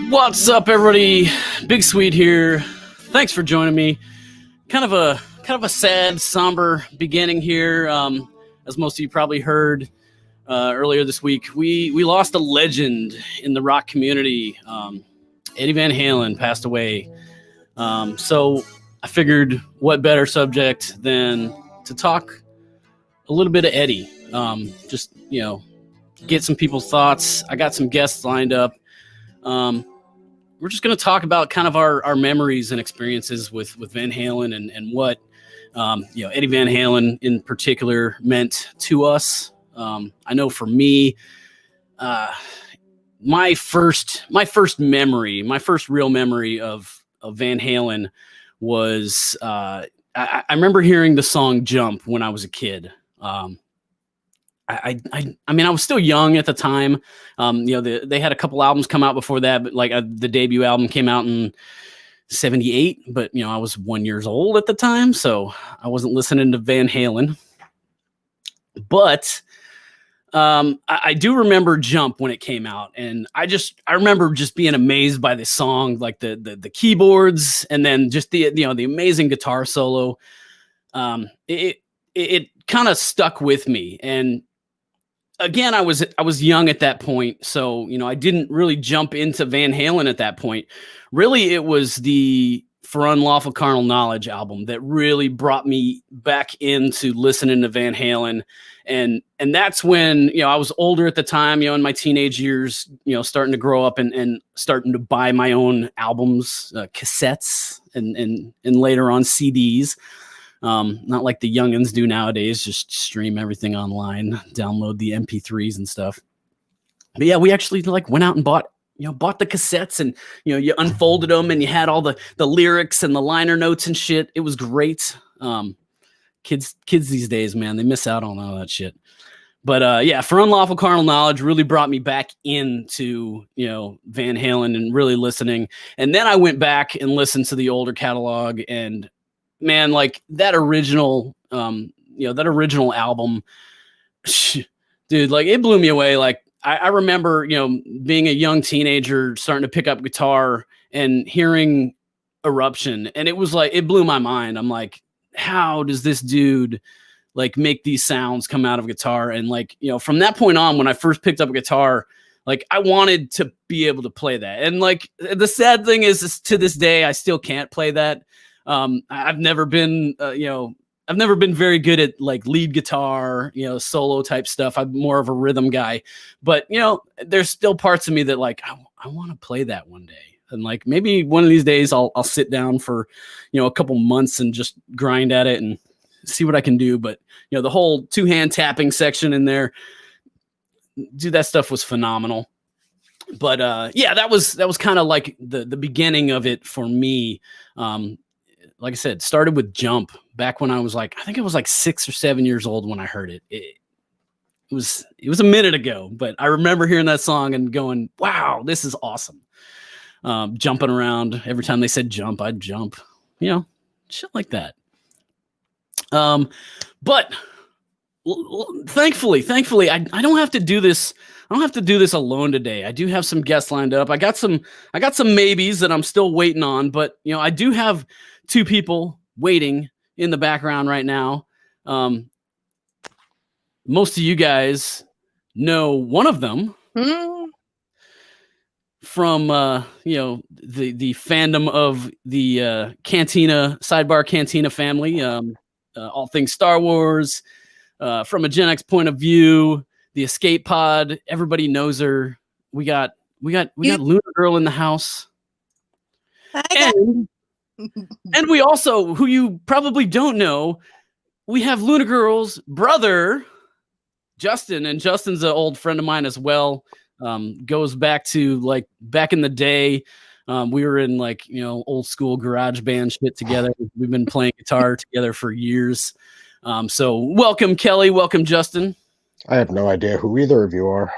What's up, everybody? Big Swede here. Thanks for joining me. Kind of a sad, somber beginning here. As most of you probably heard earlier this week, we lost a legend in the rock community. Eddie Van Halen passed away. So I figured, what better subject than to talk a little bit of Eddie. Just get some people's thoughts. I got some guests lined up. We're just going to talk about kind of our memories and experiences with Van Halen and what, Eddie Van Halen in particular meant to us. I know for me, my first real memory of Van Halen was, I remember hearing the song Jump when I was a kid. I mean, I was still young at the time. They had a couple albums come out before that, but the debut album came out in 78, but I was 1 year old at the time, so I wasn't listening to Van Halen. But I do remember Jump when it came out, and I remember just being amazed by this song, like the keyboards, and then just the amazing guitar solo. It kind of stuck with me. And again, I was young at that point, so I didn't really jump into Van Halen at that point. Really, it was the For Unlawful Carnal Knowledge album that really brought me back into listening to Van Halen, and that's when I was older at the time, in my teenage years, starting to grow up and starting to buy my own albums, cassettes, and later on CDs. Not like the youngins do nowadays, just stream everything online, download the MP3s and stuff. But yeah, we actually went out and bought the cassettes, and you unfolded them and you had all the lyrics and the liner notes and shit. It was great. Kids these days, man, they miss out on all that shit. But yeah, For Unlawful Carnal Knowledge really brought me back into Van Halen and really listening. And then I went back and listened to the older catalog, and man, that original album, dude, it blew me away. I remember, being a young teenager, starting to pick up guitar and hearing Eruption. And it was it blew my mind. I'm like, how does this dude make these sounds come out of guitar? And from that point on, when I first picked up a guitar, I wanted to be able to play that. And the sad thing is to this day, I still can't play that. I've never been, very good at lead guitar, solo type stuff. I'm more of a rhythm guy, but there's still parts of me that I want to play that one day. And maybe one of these days I'll sit down for, a couple months and just grind at it and see what I can do. But, the whole 2-hand tapping section in there, dude, that stuff was phenomenal. But, yeah, that was kind of the beginning of it for me. Like I said, started with Jump back when I was I think it was 6 or 7 years old when I heard it. It was a minute ago, but I remember hearing that song and going, wow, this is awesome. Jumping around every time they said jump, I'd jump, shit like that. But thankfully, I don't have to do this. I don't have to do this alone today. I do have some guests lined up. I got some maybes that I'm still waiting on, but I do have 2 people waiting in the background right now. Most of you guys know one of them from the fandom of the Cantina Sidebar Cantina family. All things Star Wars. From a Gen X point of view, the Escape Pod. Everybody knows her. We got Luna Girl in the house. And we also, who you probably don't know, we have Luna Girl's brother, Justin. And Justin's an old friend of mine as well. Goes back to back in the day. We were in old school garage band shit together. We've been playing guitar together for years. So welcome, Kelly. Welcome, Justin. I have no idea who either of you are.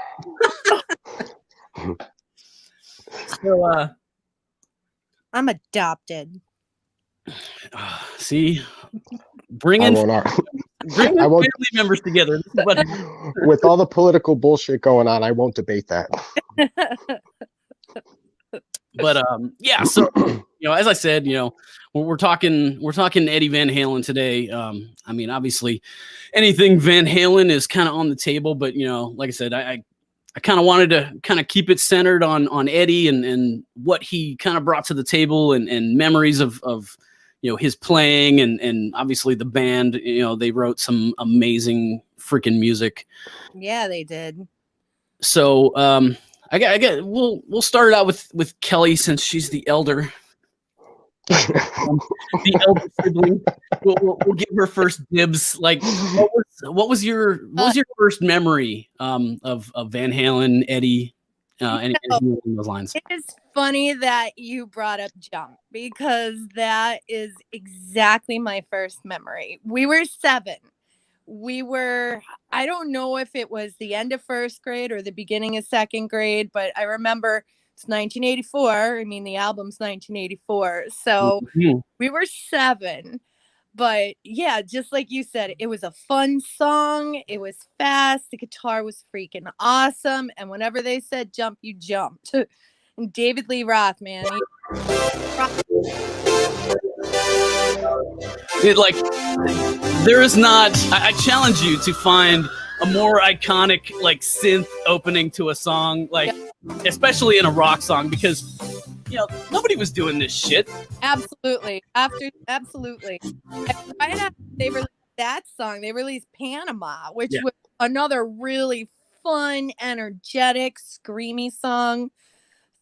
So, I'm adopted. See, bringing Bring the I won't, family members together. This is what with all the political bullshit going on, I won't debate that. But yeah, so as I said, we're talking Eddie Van Halen today. I mean, obviously anything Van Halen is kind of on the table, but like I said, I kind of wanted to kind of keep it centered on Eddie and what he kind of brought to the table and memories of his playing and obviously the band. They wrote some amazing freaking music. Yeah, they did. So we'll start it out with Kelly, since she's the elder. The elder sibling. We'll give her first dibs. Like, what was your first memory of Van Halen, Eddie, anything along those lines? It is funny that you brought up Jump, because that is exactly my first memory. We were 7. I don't know if it was the end of first grade or the beginning of second grade, but I remember it's 1984. I mean, the album's 1984. So we were 7. But yeah, just like you said, it was a fun song. It was fast. The guitar was freaking awesome. And whenever they said jump, you jumped. And David Lee Roth, man. There is not. I challenge you to find a more iconic synth opening to a song, especially in a rock song, because nobody was doing this shit. Absolutely. Absolutely. And right after they released that song, they released Panama, which was another really fun, energetic, screamy song.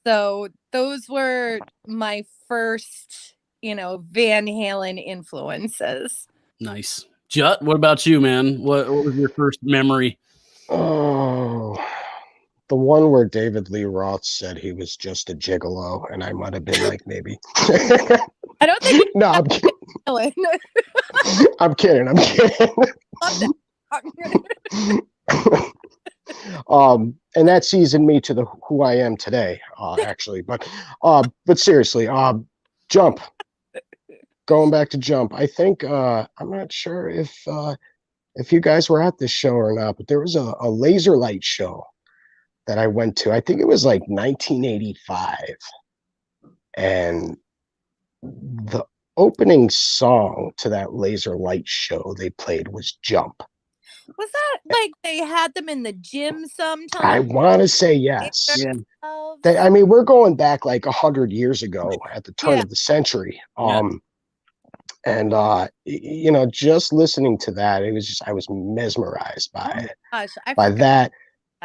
So those were my first, Van Halen influences. Nice. Jut, what about you, man? What was your first memory? Oh, the one where David Lee Roth said he was just a gigolo, and I might have been like, maybe. I don't think. No, I'm kidding. I'm kidding. And that seasoned me to who I am today, actually. But seriously, Jump. Going back to Jump, I think I'm not sure if you guys were at this show or not, but there was a laser light show that I went to. I think it was like 1985, and the opening song to that laser light show they played was Jump. Was that like they had them in the gym sometime? I want to say yes. Yeah. I mean, we're going back like 100 years ago at the turn of the century. And just listening to that, it was I was mesmerized by it. Gosh, by that,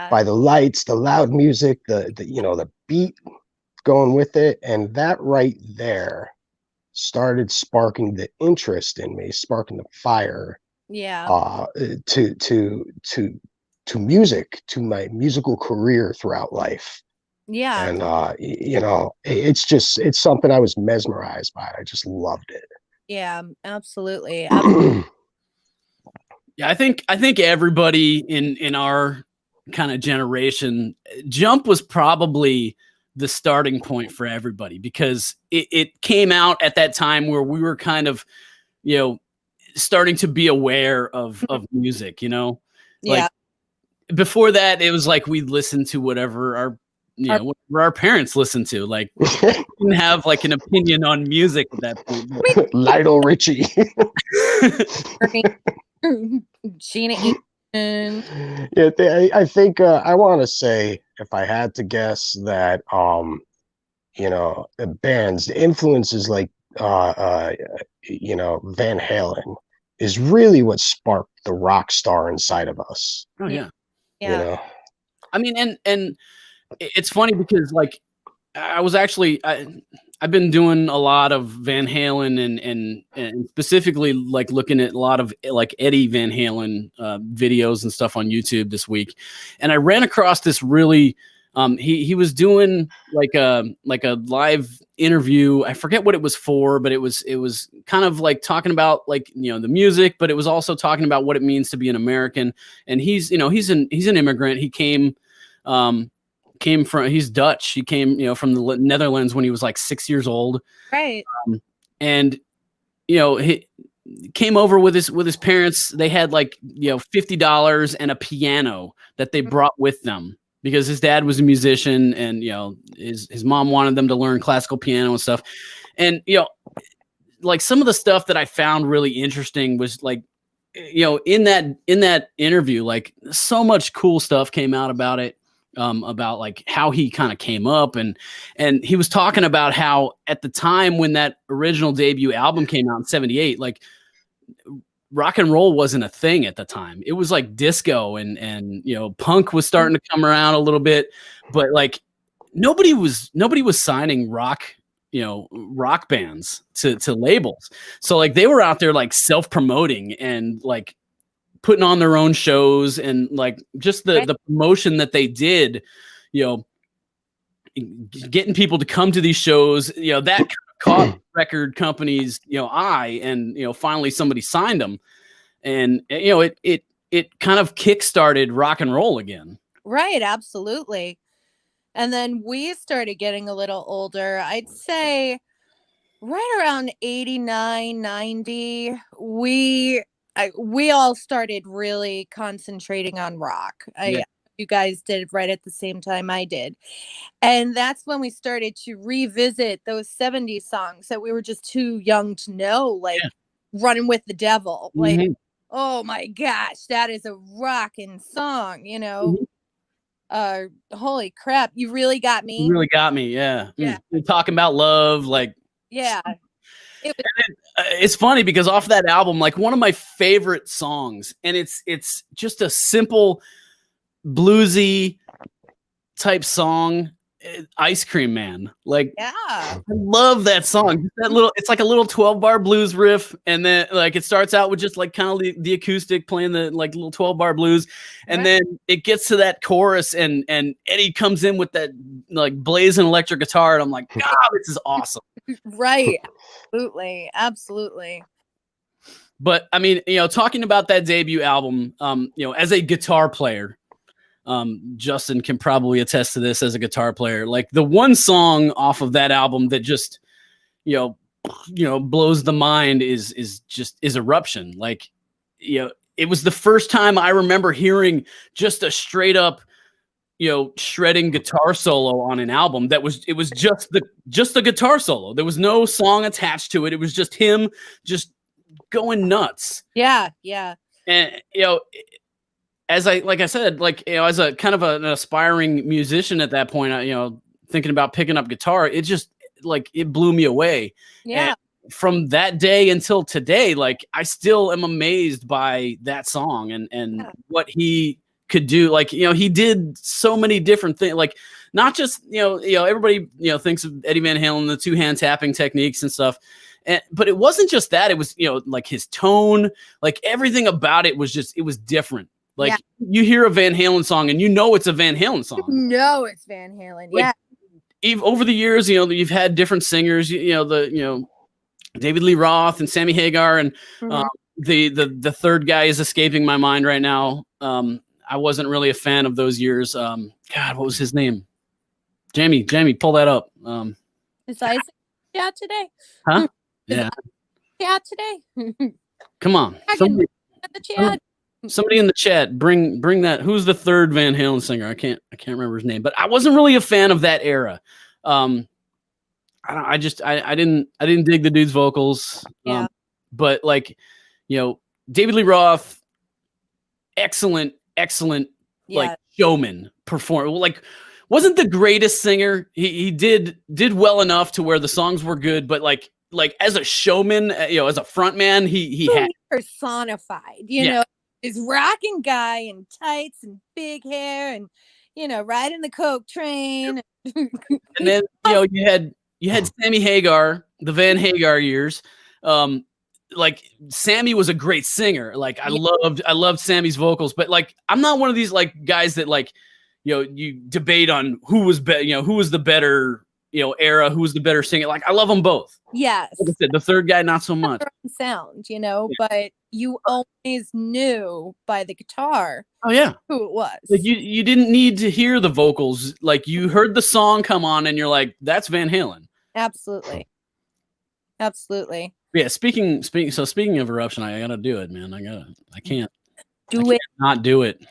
by the lights, the loud music, the beat going with it, and that right there started sparking the interest in me, sparking the fire. Yeah. To music, to my musical career throughout life. Yeah. And it's something I was mesmerized by. I just loved it. Yeah, absolutely. Yeah, I think everybody in our kind of generation, Jump was probably the starting point for everybody, because it came out at that time where we were kind of, starting to be aware of music, before that, it was like we'd listen to whatever whatever our parents listened to. Like, we didn't have like an opinion on music at that point. Lionel Richie. Sheena Easton. Yeah, I think I want to say, if I had to guess, that the bands, the influences like Van Halen is really what sparked the rock star inside of us. Oh yeah. Yeah. I mean, and it's funny because like I was actually I've been doing a lot of Van Halen and specifically like looking at a lot of like Eddie Van Halen videos and stuff on YouTube this week, and I ran across this really he was doing like a live interview. I forget what it was for, but it was kind of like talking about like the music, but it was also talking about what it means to be an American. And he's an immigrant. He came from, he's Dutch. He came from the Netherlands when he was like 6 years old. Right. And came over with his parents. They had like, $50 and a piano that they brought with them because his dad was a musician, and his mom wanted them to learn classical piano and stuff. And like some of the stuff that I found really interesting was like, in that interview, like so much cool stuff came out about it, about like how he kind of came up, and he was talking about how at the time when that original debut album came out in '78, like rock and roll wasn't a thing at the time. It was like disco and punk was starting to come around a little bit, but like nobody was signing rock bands to labels. So like they were out there like self-promoting and like putting on their own shows, and like just the promotion that they did, getting people to come to these shows, that caught record companies eye, and finally somebody signed them, and it kind of kickstarted rock and roll again. Right, absolutely. And then we started getting a little older. I'd say right around 89, 90, we all started really concentrating on rock. You guys did it right at the same time I did. And that's when we started to revisit those 70s songs that we were just too young to know, like Running with the Devil. Like, oh my gosh, that is a rocking song, holy crap, You Really Got Me. You really got me, yeah. You're talking about love, like it's funny because off that album, like one of my favorite songs, and it's just a simple bluesy type song, Ice Cream Man. Like, I love that song. It's like a little 12-bar blues riff, and then like it starts out with just like kind of the acoustic playing the like little 12-bar blues, and then it gets to that chorus, and Eddie comes in with that like blazing electric guitar, and I'm like, God, this is awesome. Right. Absolutely. But I mean, talking about that debut album, as a guitar player, Justin can probably attest to this as a guitar player. Like the one song off of that album that just, blows the mind is Eruption. Like, it was the first time I remember hearing just a straight up, shredding guitar solo on an album it was just the guitar solo. There was no song attached to it. It was just him just going nuts. Yeah. And, as I said, as a kind of an aspiring musician at that point, thinking about picking up guitar, it just like, it blew me away. Yeah. And from that day until today, like I still am amazed by that song and what he could do. Like, he did so many different things, like not just, everybody, thinks of Eddie Van Halen, the 2-hand tapping techniques and stuff. But it wasn't just that. It was, like his tone, like everything about it was different. Like you hear a Van Halen song and it's a Van Halen song. It's Van Halen. Like, over the years, you've had different singers, David Lee Roth and Sammy Hagar, and the third guy is escaping my mind right now. I wasn't really a fan of those years. God, what was his name? Jamie, pull that up. Is Isaac today? Huh? Yeah. Today. Come on. Somebody in the chat, bring that. Who's the third Van Halen singer? I can't remember his name, but I wasn't really a fan of that era. I didn't dig the dude's vocals. But like, David Lee Roth, excellent, like showman, perform. Like, wasn't the greatest singer. He did well enough to where the songs were good, but like as a showman, as a front man, he had personified, this rocking guy in tights and big hair and, riding the Coke train. And then, you had Sammy Hagar, the Van Hagar years. Like Sammy was a great singer. Like I loved Sammy's vocals, but like, I'm not one of these like guys that like, you debate on who was who was the better, era, who was the better singer. Like I love them both. Yes. Like I said, the third guy, not so much. Sound, but you always knew by the guitar. Oh yeah, who it was. Like you didn't need to hear the vocals. Like you heard the song come on, and you're like, that's Van Halen. Absolutely. Yeah, speaking of eruption, I gotta do it, man. I can't Do it. not do it.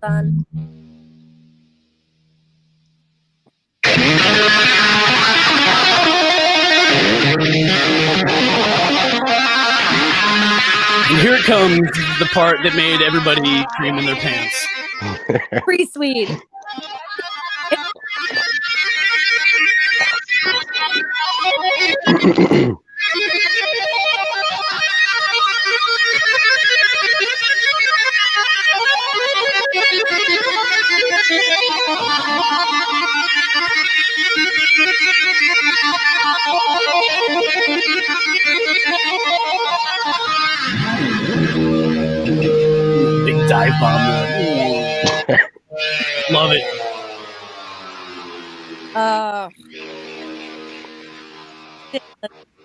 Fun. And here it comes, the part that made everybody cream in their pants. Pre-Swede. Big dive bomb there. Love it.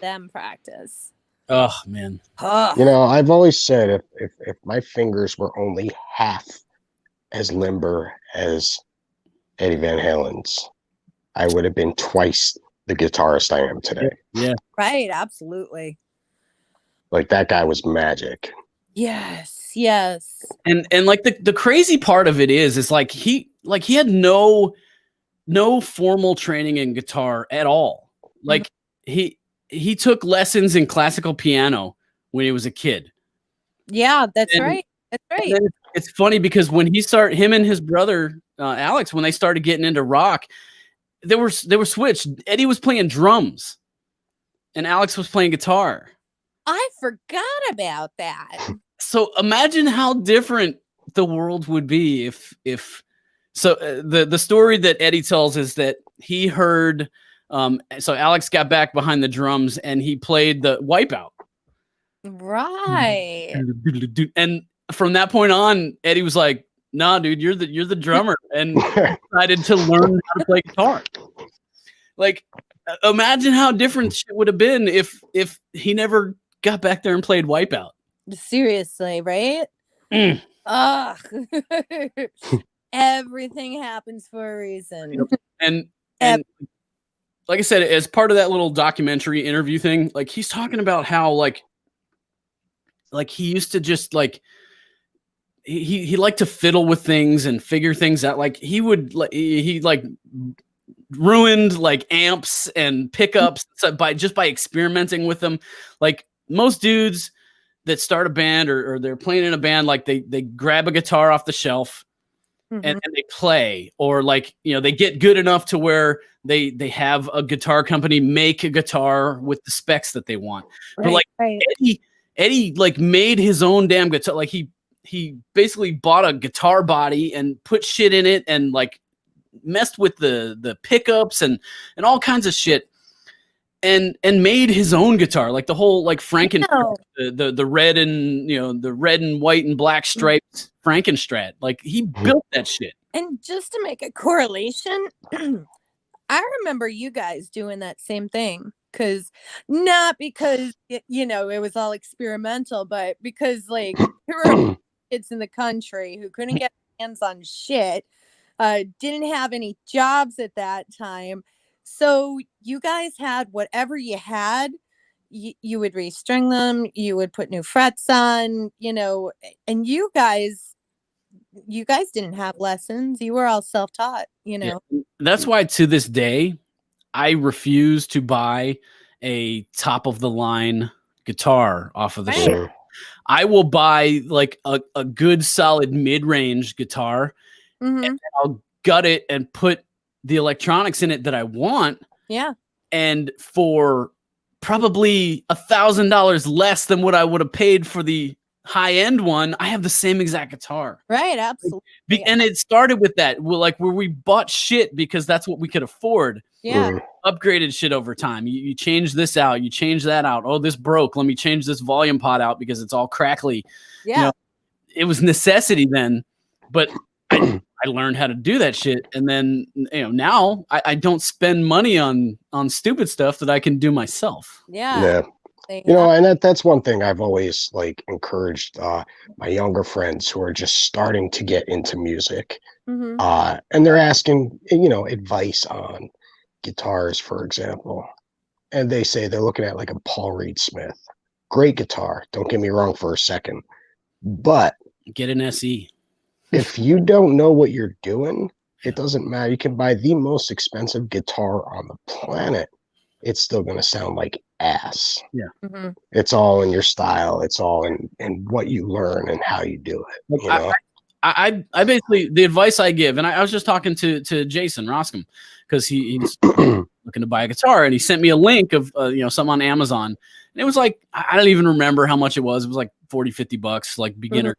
Them practice. Oh man. You know, I've always said if my fingers were only half as limber as Eddie Van Halen's, I would have been twice the guitarist I am today. Yeah. Right, absolutely. Like that guy was magic. Yes. And like the crazy part of it is like he had no formal training in guitar at all. Like he took lessons in classical piano when he was a kid. Yeah, that's right. That's right. It's funny because when him and his brother Alex, when they started getting into rock, they were switched. Eddie was playing drums, and Alex was playing guitar. I forgot about that. So imagine how different the world would be if the story that Eddie tells is that he heard. So Alex got back behind the drums and he played the Wipeout. Right. And from that point on, Eddie was like, "Nah, dude, you're the drummer," and decided to learn how to play guitar. Like, imagine how different shit would have been if he never got back there and played Wipeout. Seriously, right? Ugh. Everything happens for a reason. And like I said, as part of that little documentary interview thing, like he's talking about how like he used to just like he liked to fiddle with things and figure things out. Like he ruined like amps and pickups by experimenting with them. Like most dudes that start a band or they're playing in a band, like they grab a guitar off the shelf and they play, or like, you know, they get good enough to where they have a guitar company make a guitar with the specs that they want. Right, but like Eddie like made his own damn guitar. Like he basically bought a guitar body and put shit in it and like messed with the pickups and all kinds of shit and made his own guitar, like the whole like Frankenstrat, the red and, you know, the red and white and black striped Frankenstrat. Like he built that shit. And just to make a correlation, I remember you guys doing that same thing, not because you know it was all experimental, but because like there were kids in the country who couldn't get hands on shit, didn't have any jobs at that time. So you guys had whatever you had, you would restring them, you would put new frets on, you know, and you guys didn't have lessons. You were all self-taught, you know. Yeah. That's why to this day, I refuse to buy a top of the line guitar off of the shelf. I will buy like a good solid mid-range guitar and I'll gut it and put the electronics in it that I want. Yeah. And for probably $1,000 less than what I would have paid for the high end one. I have the same exact guitar. Right. Absolutely. And it started with that. Where we bought shit because that's what we could afford. Yeah. Upgraded shit over time. You change this out, you change that out. Oh, this broke. Let me change this volume pot out because it's all crackly. Yeah. You know, it was necessity then, but I learned how to do that shit. And then, now I don't spend money on stupid stuff that I can do myself. Yeah. And that's one thing I've always like encouraged my younger friends who are just starting to get into music. And they're asking, advice on guitars, for example. And they say they're looking at like a Paul Reed Smith. Great guitar. Don't get me wrong for a second. But get an SE. If you don't know what you're doing, it doesn't matter. You can buy the most expensive guitar on the planet. It's still going to sound like ass. Yeah. It's all in your style. It's all in what you learn and how you do it. I basically, the advice I give, and I was just talking to Jason Roscom because he's looking to buy a guitar, and he sent me a link of something on Amazon, and it was like, I don't even remember how much it was. It was like $40-$50, like beginner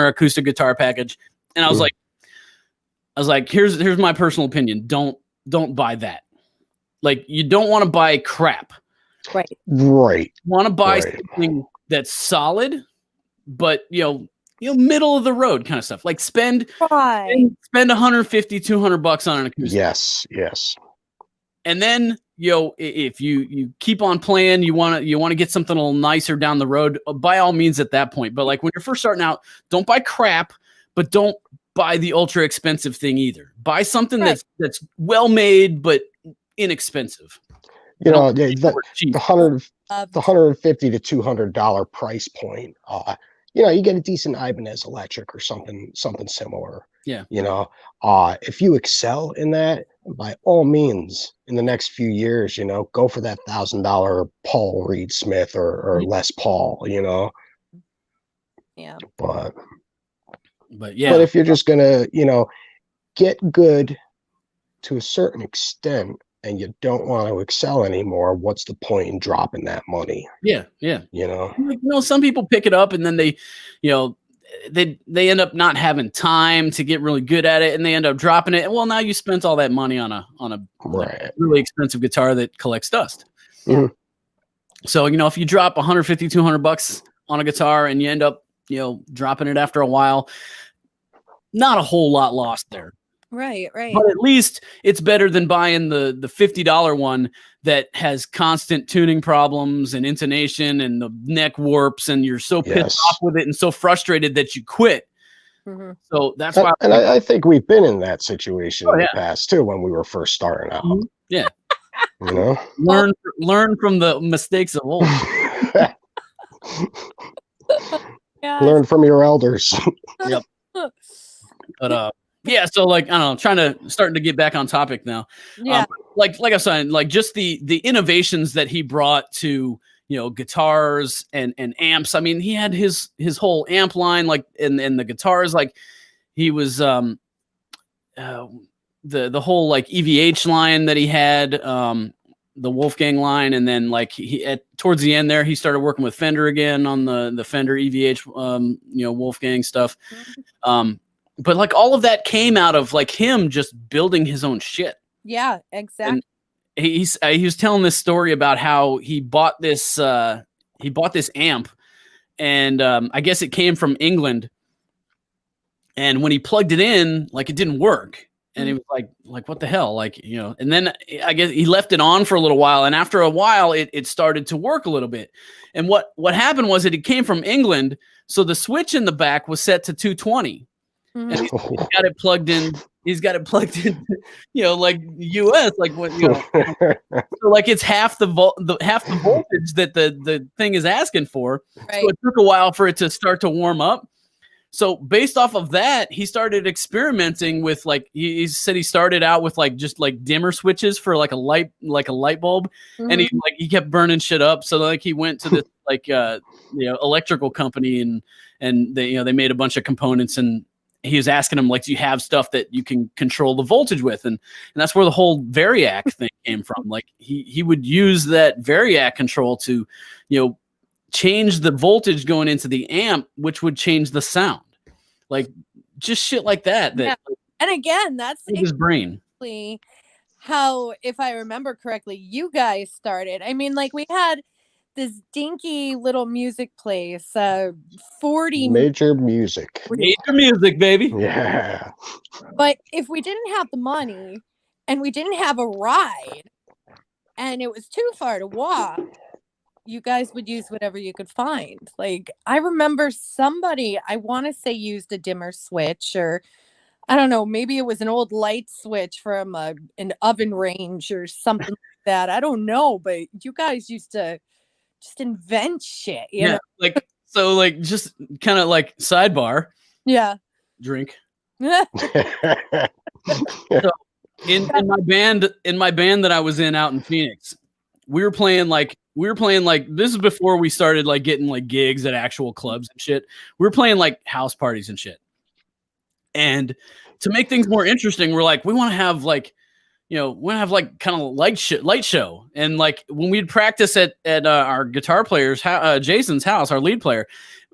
acoustic guitar package. And I was like, here's my personal opinion. Don't buy that. Like, you don't want to buy crap. Right. You want to buy something that's solid, but middle of the road kind of stuff. Like spend $150, $200 on an acoustic. Yes. And then, if you keep on playing, you want to get something a little nicer down the road, by all means at that point. But like when you're first starting out, don't buy crap, but don't buy the ultra expensive thing either. Buy something that's well made but inexpensive. The $150 to $200 price point. You get a decent Ibanez Electric or something similar. Yeah. If you excel in that, by all means, in the next few years, go for that $1,000 Paul Reed Smith or Les Paul. Yeah. But yeah. But if you're just gonna, get good to a certain extent, and you don't want to excel anymore, what's the point in dropping that money? Yeah. Some people pick it up and then they end up not having time to get really good at it, and they end up dropping it. And well, now you spent all that money on a really expensive guitar that collects dust. So, if you drop $150, $200 on a guitar and you end up, dropping it after a while, not a whole lot lost there. Right. But at least it's better than buying the $50 one that has constant tuning problems and intonation and the neck warps, and you're so pissed off with it and so frustrated that you quit. So that's why. And I think we've been in that situation in the past too, when we were first starting out. Yeah. Learn from the mistakes of old. Learn from your elders. Yep. But yeah, so like, I don't know, starting to get back on topic now. Yeah. Like I was saying, like just the innovations that he brought to, guitars and amps. I mean, he had his whole amp line, like, and the guitars, like he was the whole like EVH line that he had, the Wolfgang line, and then like towards the end there, he started working with Fender again on the Fender EVH Wolfgang stuff. But like all of that came out of like him just building his own shit. Yeah, exactly. And he was telling this story about how he bought this amp, and I guess it came from England. And when he plugged it in, like it didn't work, and he was like what the hell, like And then I guess he left it on for a little while, and after a while, it started to work a little bit. And what happened was it came from England, so the switch in the back was set to 220. And he's got it plugged in. He's got it plugged in, like US, like what, so like it's half the voltage that the thing is asking for. Right. So it took a while for it to start to warm up. So based off of that, he started experimenting with like he said he started out with like just like dimmer switches for like a light bulb, and he kept burning shit up. So like he went to this like electrical company and they they made a bunch of components, and he was asking him, like, do you have stuff that you can control the voltage with? And that's where the whole variac thing came from. Like he would use that variac control to, change the voltage going into the amp, which would change the sound. Like just shit like that. Yeah. And again, that's his brain. How, if I remember correctly, you guys started. I mean, like we had this dinky little music place, 40 Major Music, baby. Yeah. But if we didn't have the money and we didn't have a ride and it was too far to walk, you guys would use whatever you could find. Like I remember somebody, I want to say, used a dimmer switch, or I don't know, maybe it was an old light switch from an oven range or something like that. I don't know, but you guys used to just invent shit, you know? Like, so like, just kind of like sidebar. Yeah. Drink. So in my band that I was in out in Phoenix, we were playing like, this is before we started like getting like gigs at actual clubs and shit. We were playing like house parties and shit. And to make things more interesting, we're like, we want to have like, kind of light show. And like when we'd practice at our guitar player's, Jason's house, our lead player,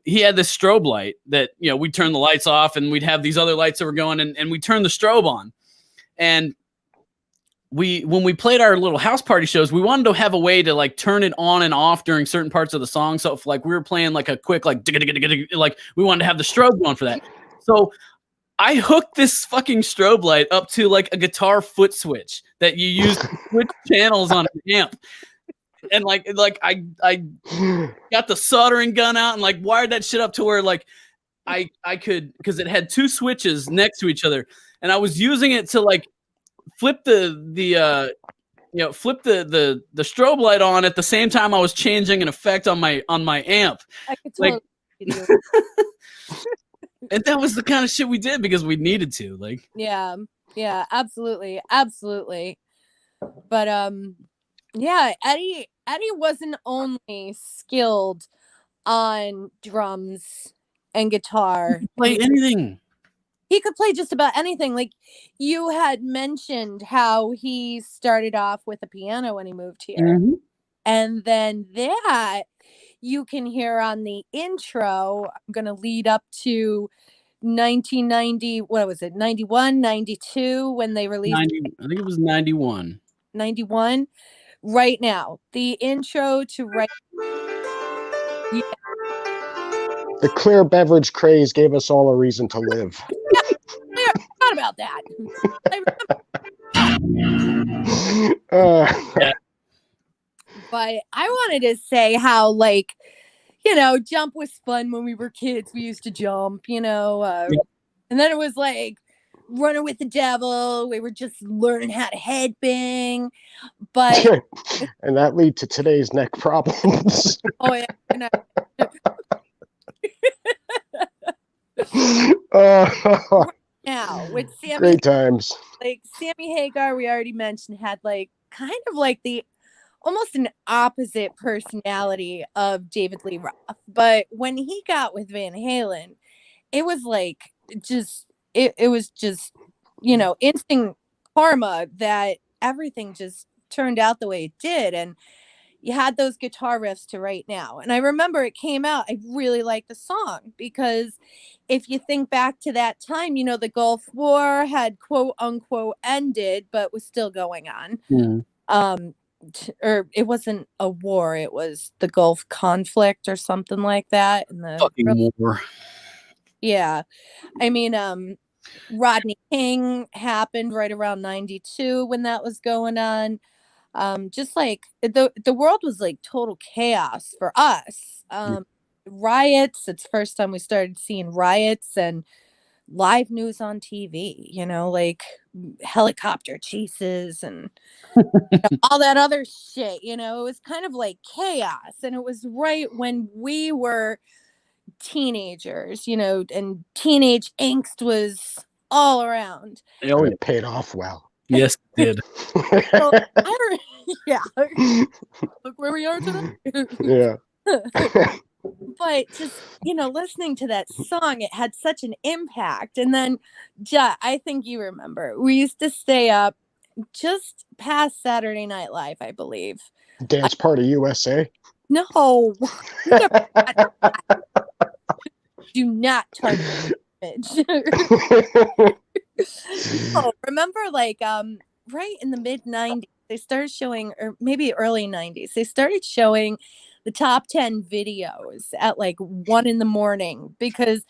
he had this strobe light that, we'd turn the lights off and we'd have these other lights that were going, and we turn the strobe on. And when we played our little house party shows, we wanted to have a way to like turn it on and off during certain parts of the song. So if like we were playing like a quick, like we wanted to have the strobe going for that. So I hooked this fucking strobe light up to like a guitar foot switch that you use to switch channels on an amp. And like I got the soldering gun out and like wired that shit up to where like I could, because it had two switches next to each other, and I was using it to like flip the strobe light on at the same time I was changing an effect on my amp. I could totally and that was the kind of shit we did because we needed to. Like, yeah, absolutely. But Eddie wasn't only skilled on drums and guitar. Play anything. He could play just about anything. Like you had mentioned how he started off with a piano when he moved here. Mm-hmm. And then that you can hear on the intro. I'm going to lead up to 1990. What was it? 91, 92 when they released. I think it was 91. 91. Right now, the intro to Right. Yeah. The clear beverage craze gave us all a reason to live. I forgot about that. But I wanted to say how, like, jump was fun when we were kids. We used to jump, and then it was like Running with the Devil. We were just learning how to headbang, but and that lead to today's neck problems. Oh yeah. Now with Sammy, great times. Like Sammy Hagar, we already mentioned, had like kind of like the almost an opposite personality of David Lee Roth. But when he got with Van Halen, it was like it was just instant karma that everything just turned out the way it did. And you had those guitar riffs to Right Now. And I remember it came out. I really liked the song because if you think back to that time, the Gulf War had quote unquote ended, but was still going on. Mm. Or it wasn't a war. It was the Gulf conflict or something like that. And the fucking war. Yeah. I mean, Rodney King happened right around 92 when that was going on. Just like the world was like total chaos for us. Riots. It's the first time we started seeing riots and live news on TV, like helicopter chases and all that other shit. It was kind of like chaos. And it was right when we were teenagers, and teenage angst was all around. It paid off well. Yes, it did. So, yeah. Look where we are today. Yeah. but just, listening to that song, it had such an impact. And then, I think you remember, we used to stay up just past Saturday Night Live, I believe. Dance Party USA. No, do not target image. Oh, remember, like, right in the mid 90s, they started showing, or maybe early 90s, they started showing the top 10 videos at like 1 a.m. because,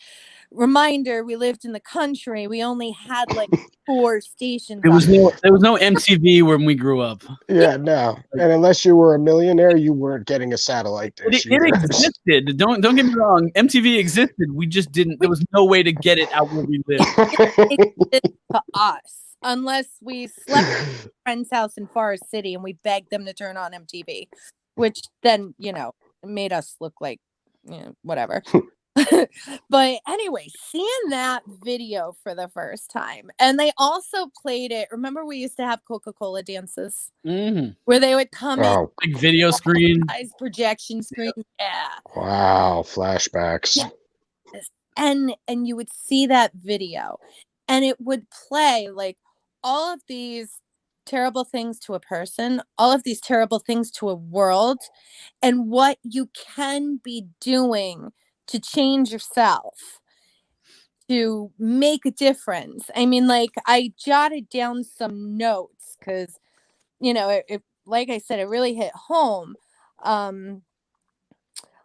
reminder, we lived in the country. We only had like 4 stations. There was no MTV when we grew up. Yeah, no. And unless you were a millionaire, you weren't getting a satellite dish. It existed. Don't get me wrong. MTV existed. We just didn't. There was no way to get it out where we lived. It existed to us, unless we slept at a friend's house in Forest City and we begged them to turn on MTV, which then, made us look like, whatever. But anyway, seeing that video for the first time, and they also played it. Remember, we used to have Coca-Cola dances where they would come in, big video screen, projection screen. Yeah. Wow, flashbacks. Yes. And you would see that video, and it would play like all of these terrible things to a person, all of these terrible things to a world, and what you can be doing to change yourself, to make a difference. I mean, like, I jotted down some notes because, it, like I said, it really hit home.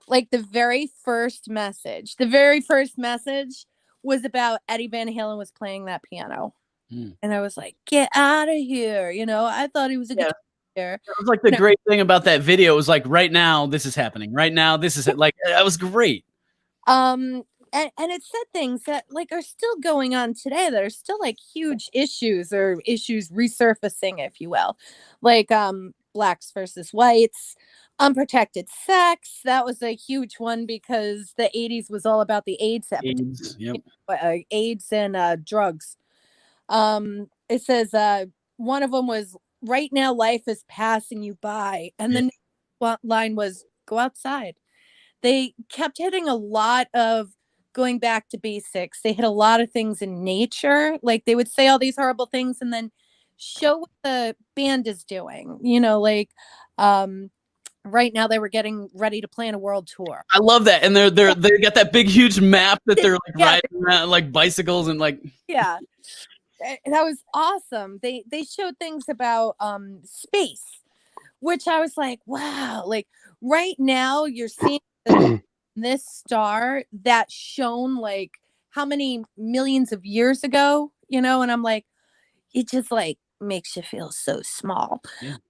Like the very first message was about Eddie Van Halen was playing that piano. And I was like, get out of here. I thought he was a good player. It was like the great thing about that video was like, right now, this is happening. Right now, this is it. Like, that was great. And it said things that like are still going on today that are still like huge issues, or issues resurfacing, if you will, like blacks versus whites, unprotected sex. That was a huge one because the 80s was all about the AIDS epidemic. AIDS and drugs. It says one of them was, right now life is passing you by, and the next line was, go outside. They kept hitting a lot of going back to basics. They hit a lot of things in nature. Like, they would say all these horrible things and then show what the band is doing. Like, right now they were getting ready to plan a world tour. I love that. And they got that big, huge map that they're like riding around, like bicycles and like. Yeah. That was awesome. They showed things about space, which I was like, wow, like right now you're seeing this star that shone like how many millions of years ago, and I'm like, it just like makes you feel so small.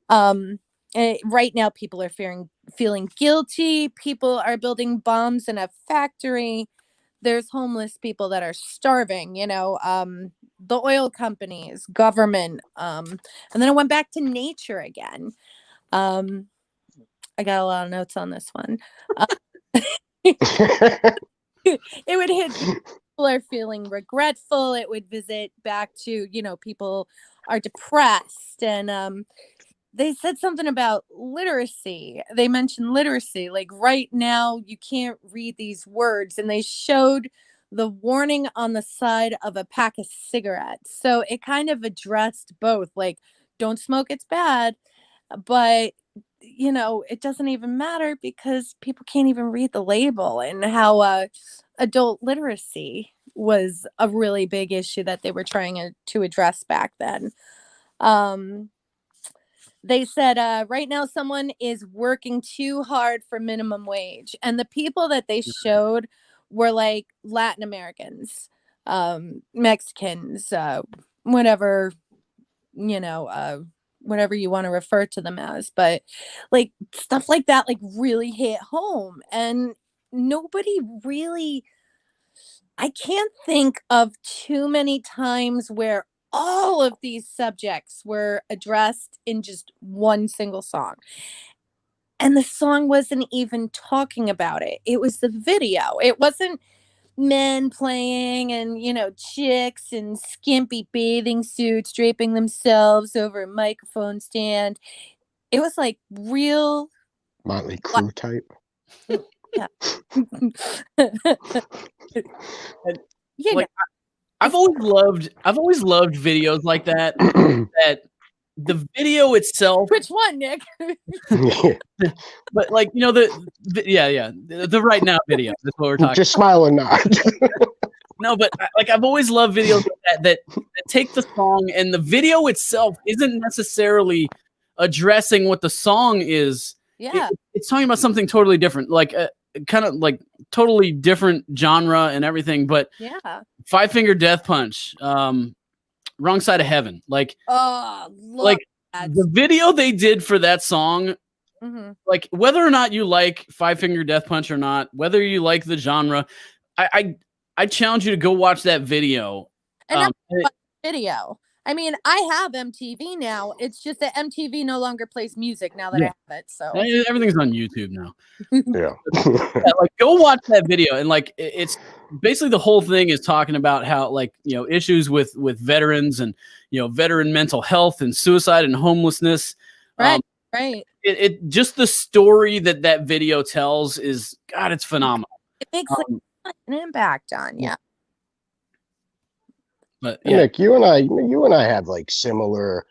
Right now people are feeling guilty. People are building bombs in a factory. There's homeless people that are starving, the oil companies, government. And then I went back to nature again. I got a lot of notes on this one. It would hit people are feeling regretful. It would visit back to, people are depressed. And they said something about literacy. They mentioned literacy. Like, right now, you can't read these words. And they showed the warning on the side of a pack of cigarettes. So it kind of addressed both. Like, don't smoke, it's bad. But, it doesnto even matter because people can't even read the label. And how adult literacy was a really big issue that they were trying to address back then. They said, right now, someone is working too hard for minimum wage. And the people that they showed were like Latin Americans, Mexicans, whatever, whatever you want to refer to them as. But like stuff like that, like really hit home. And nobody really, I can't think of too many times where all of these subjects were addressed in just one single song. And the song wasn't even talking about it. It was the video. It wasn't men playing and, chicks in skimpy bathing suits draping themselves over a microphone stand. It was like real Motley Crue type. Yeah. You Like, know. I've always loved videos like that. That the video itself, Which one, Nick? but like, you know, the right now video. That's what we're talking. Just smile and nod. No, but like I've always loved videos like that take the song, and the video itself isn't necessarily addressing what the song is. Yeah. It's talking about something totally different, like kind of like totally different genre and everything. But Yeah. Five Finger Death Punch, Wrong Side of Heaven, like Love that. the video they did for that song. Mhm. Like, whether or not you like Five Finger Death Punch or not, whether you like the genre, I challenge you to go watch that video. And video. I mean, I have MTV now. It's just that MTV no longer plays music now that I have it. So everything's on YouTube now. Yeah. Like, go watch that video, and like it's basically the whole thing is talking about how, like, you know, issues with veterans and, you know, veteran mental health and suicide and homelessness. Right. It just the story that video tells is, God, it's phenomenal. It makes an impact on you. But yeah. Nick, you and I have like similar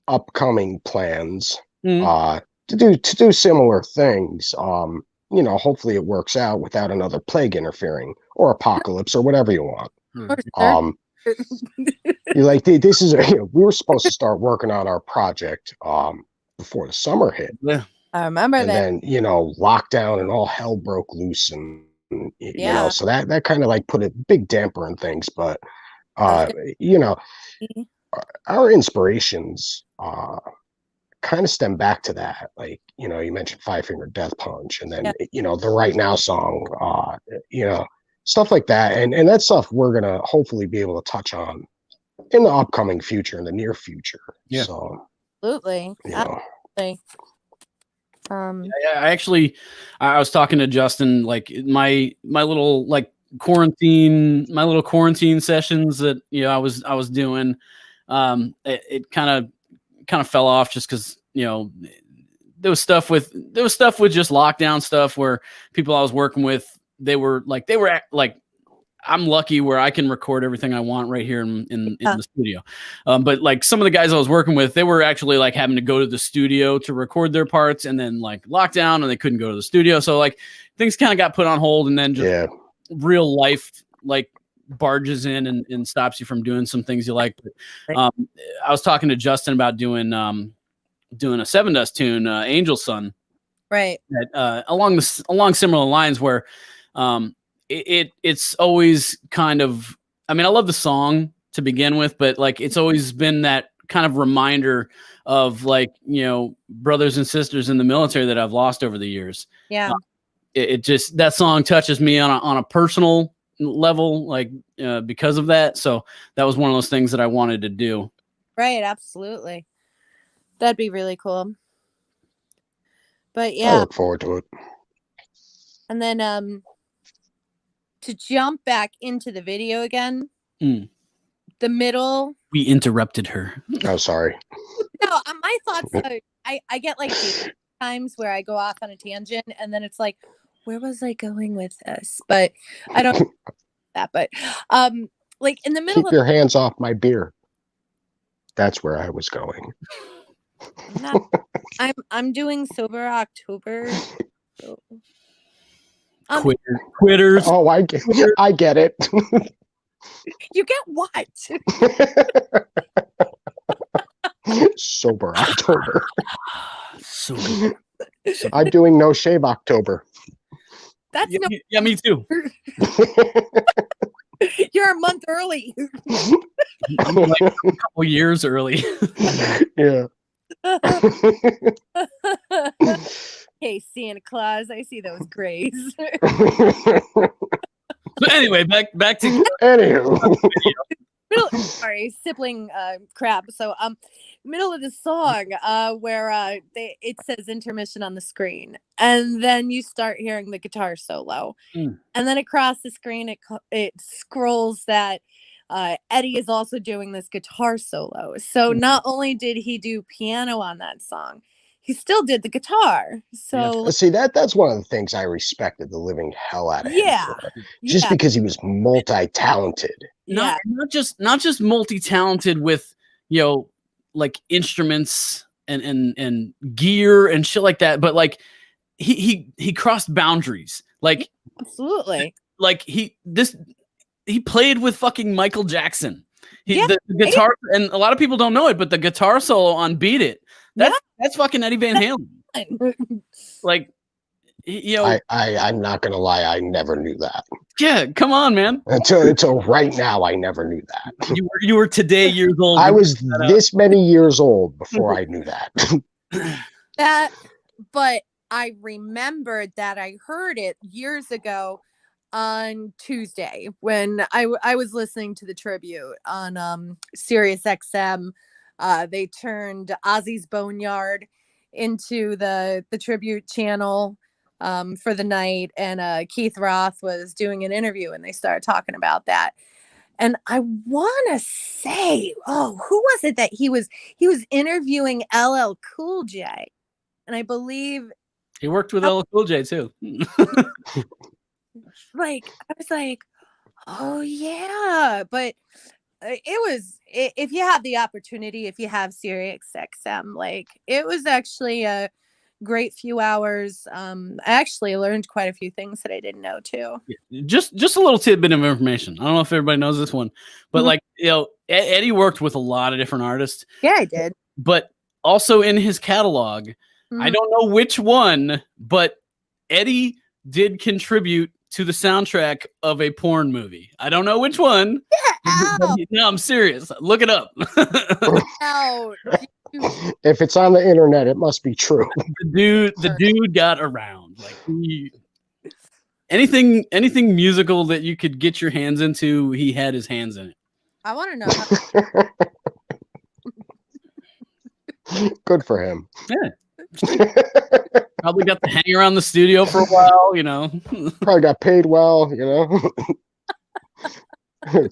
upcoming plans to do similar things. You know, hopefully it works out without another plague interfering or apocalypse or whatever you want. You like this is we were supposed to start working on our project before the summer hit. Yeah. I remember and that. then, you know, lockdown and all hell broke loose, and you know, so that kind of like put a big damper in things. But you know, our inspirations kind of stem back to that. Like, you know, you mentioned Five Finger Death Punch, and then you know, the Right Now song, you know, stuff like that, and that stuff we're gonna hopefully be able to touch on in the upcoming future, in the near future. Yeah. So Absolutely. you know. I was talking to Justin, like my little quarantine sessions that, you know, I was doing. It kind of fell off just because, you know, there was stuff with just lockdown stuff where people I was working with, they were I'm lucky where I can record everything I want right here in the studio. But like some of the guys I was working with, they were actually like having to go to the studio to record their parts, and then like lockdown and they couldn't go to the studio. So like things kind of got put on hold, and then just real life like barges in and stops you from doing some things you like. But, I was talking to Justin about doing a Seven Dust tune, Angel Sun. Right. That, along similar lines where, it's always kind of, I mean, I love the song to begin with, but like it's always been that kind of reminder of, like, you know, brothers and sisters in the military that I've lost over the years. Yeah. It just, that song touches me on a personal level, like because of that. So that was one of those things that I wanted to do. Right. Absolutely. That'd be really cool. But I look forward to it. And then to jump back into the video again, the middle. We interrupted her. Oh, sorry. No, my thoughts. I get like times where I go off on a tangent, and then it's like, where was I going with this? But I don't that. But like in the middle. Keep your hands off my beer. That's where I was going. No, I'm doing Sober October. So. Quitters. Oh, I get it. You get what? Sober October. So good. I'm doing No Shave October. That's me too. You're a month early. I'm like a couple years early. Yeah. Hey, Santa Claus, I see those grays. But anyway, back to sorry, sibling crap. So middle of the song where it says intermission on the screen, and then you start hearing the guitar solo, and then across the screen it scrolls that Eddie is also doing this guitar solo. So not only did he do piano on that song, he still did the guitar. So See, that's one of the things I respected the living hell out of him for. Just because he was multi-talented. Yeah. Not just multi-talented with, like instruments and gear and shit like that, but like he crossed boundaries. Like absolutely. Like he played with fucking Michael Jackson. The guitar, and a lot of people don't know it, but the guitar solo on "Beat It," that's fucking Eddie Van Halen. Like, I'm not gonna lie, I never knew that. Yeah, come on, man. Until right now, I never knew that. You were today years old. I was this many years old before I knew that. But I remembered that I heard it years ago on Tuesday when I was listening to the tribute on Sirius XM. They turned Ozzy's Boneyard into the tribute channel for the night, and Keith Roth was doing an interview and they started talking about that. And I want to say, who was it that he was interviewing LL Cool J, and I believe he worked with LL Cool J too. Like, I was like, oh yeah, but it was, if you have the opportunity, if you have Sirius XM, like it was actually a great few hours. I actually learned quite a few things that I didn't know too. Just a little tidbit of information. I don't know if everybody knows this one, but like, Eddie worked with a lot of different artists. Yeah, I did. But also in his catalog, I don't know which one, but Eddie did contribute to the soundtrack of a porn movie. I don't know which one. No, I'm serious. Look it up. If it's on the internet, it must be true. The dude got around. Like anything musical that you could get your hands into, he had his hands in it. I want to know. Good for him. Yeah. Probably got to hang around the studio for a while, Probably got paid well,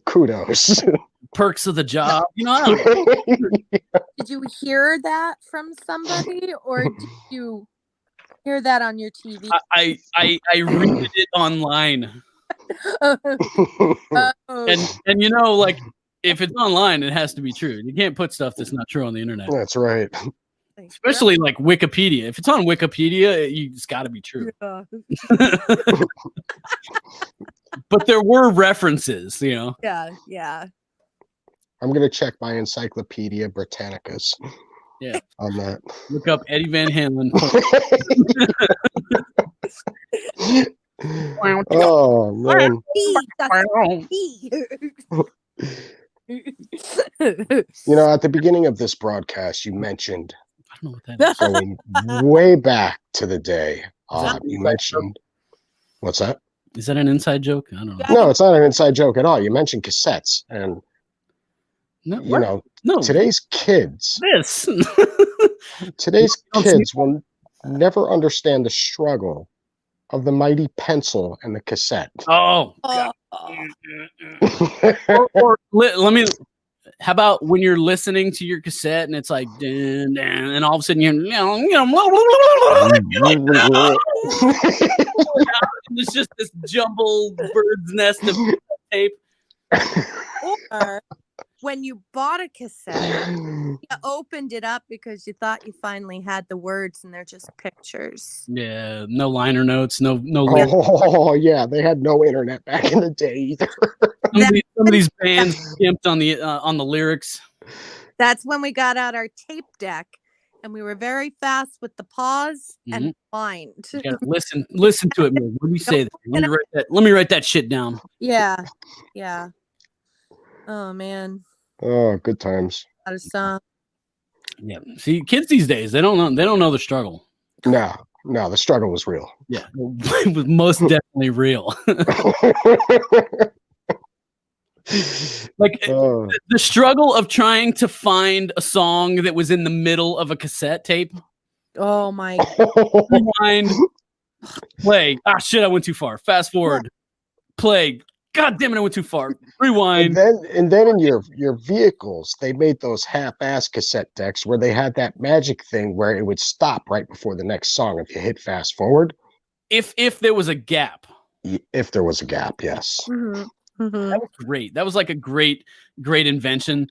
Kudos. Perks of the job, I don't know. Did you hear that from somebody, or did you hear that on your TV? I read it online. And like, if it's online, it has to be true. You can't put stuff that's not true on the internet. That's right. Especially like Wikipedia. If it's on Wikipedia, it's got to be true. Yeah. But there were references, Yeah. I'm gonna check my Encyclopedia Britannicas. Yeah. On that. Look up Eddie Van Halen. Oh man. At the beginning of this broadcast, you mentioned going way back to the day. You mentioned what's that? Is that an inside joke? I don't know. No, it's not an inside joke at all. You mentioned cassettes, and today's kids. Today's kids will never understand the struggle of the mighty pencil and the cassette. Oh. or let me. How about when you're listening to your cassette and it's like, dun, dun, and all of a sudden it's just this jumbled bird's nest of tape. Or when you bought a cassette, you opened it up because you thought you finally had the words, and they're just pictures. Yeah, no liner notes, no. Oh yeah, they had no internet back in the day either. Some of these bands skimped on the lyrics. That's when we got out our tape deck, and we were very fast with the pause and wind. You gotta listen to it more. What do you say? Let me write that shit down. Yeah. Oh man. Oh, good times. Out of song. Yeah. See, kids these days, they don't know the struggle. No, the struggle was real. Yeah, it was most definitely real. Like the struggle of trying to find a song that was in the middle of a cassette tape. Oh my. Rewind. Play. Ah, shit! I went too far. Fast forward. Play. God damn it, I went too far. Rewind. And then in your vehicles, they made those half-ass cassette decks where they had that magic thing where it would stop right before the next song if you hit fast forward. If there was a gap. If there was a gap, yes. Mm-hmm. Mm-hmm. That was great. That was like a great invention.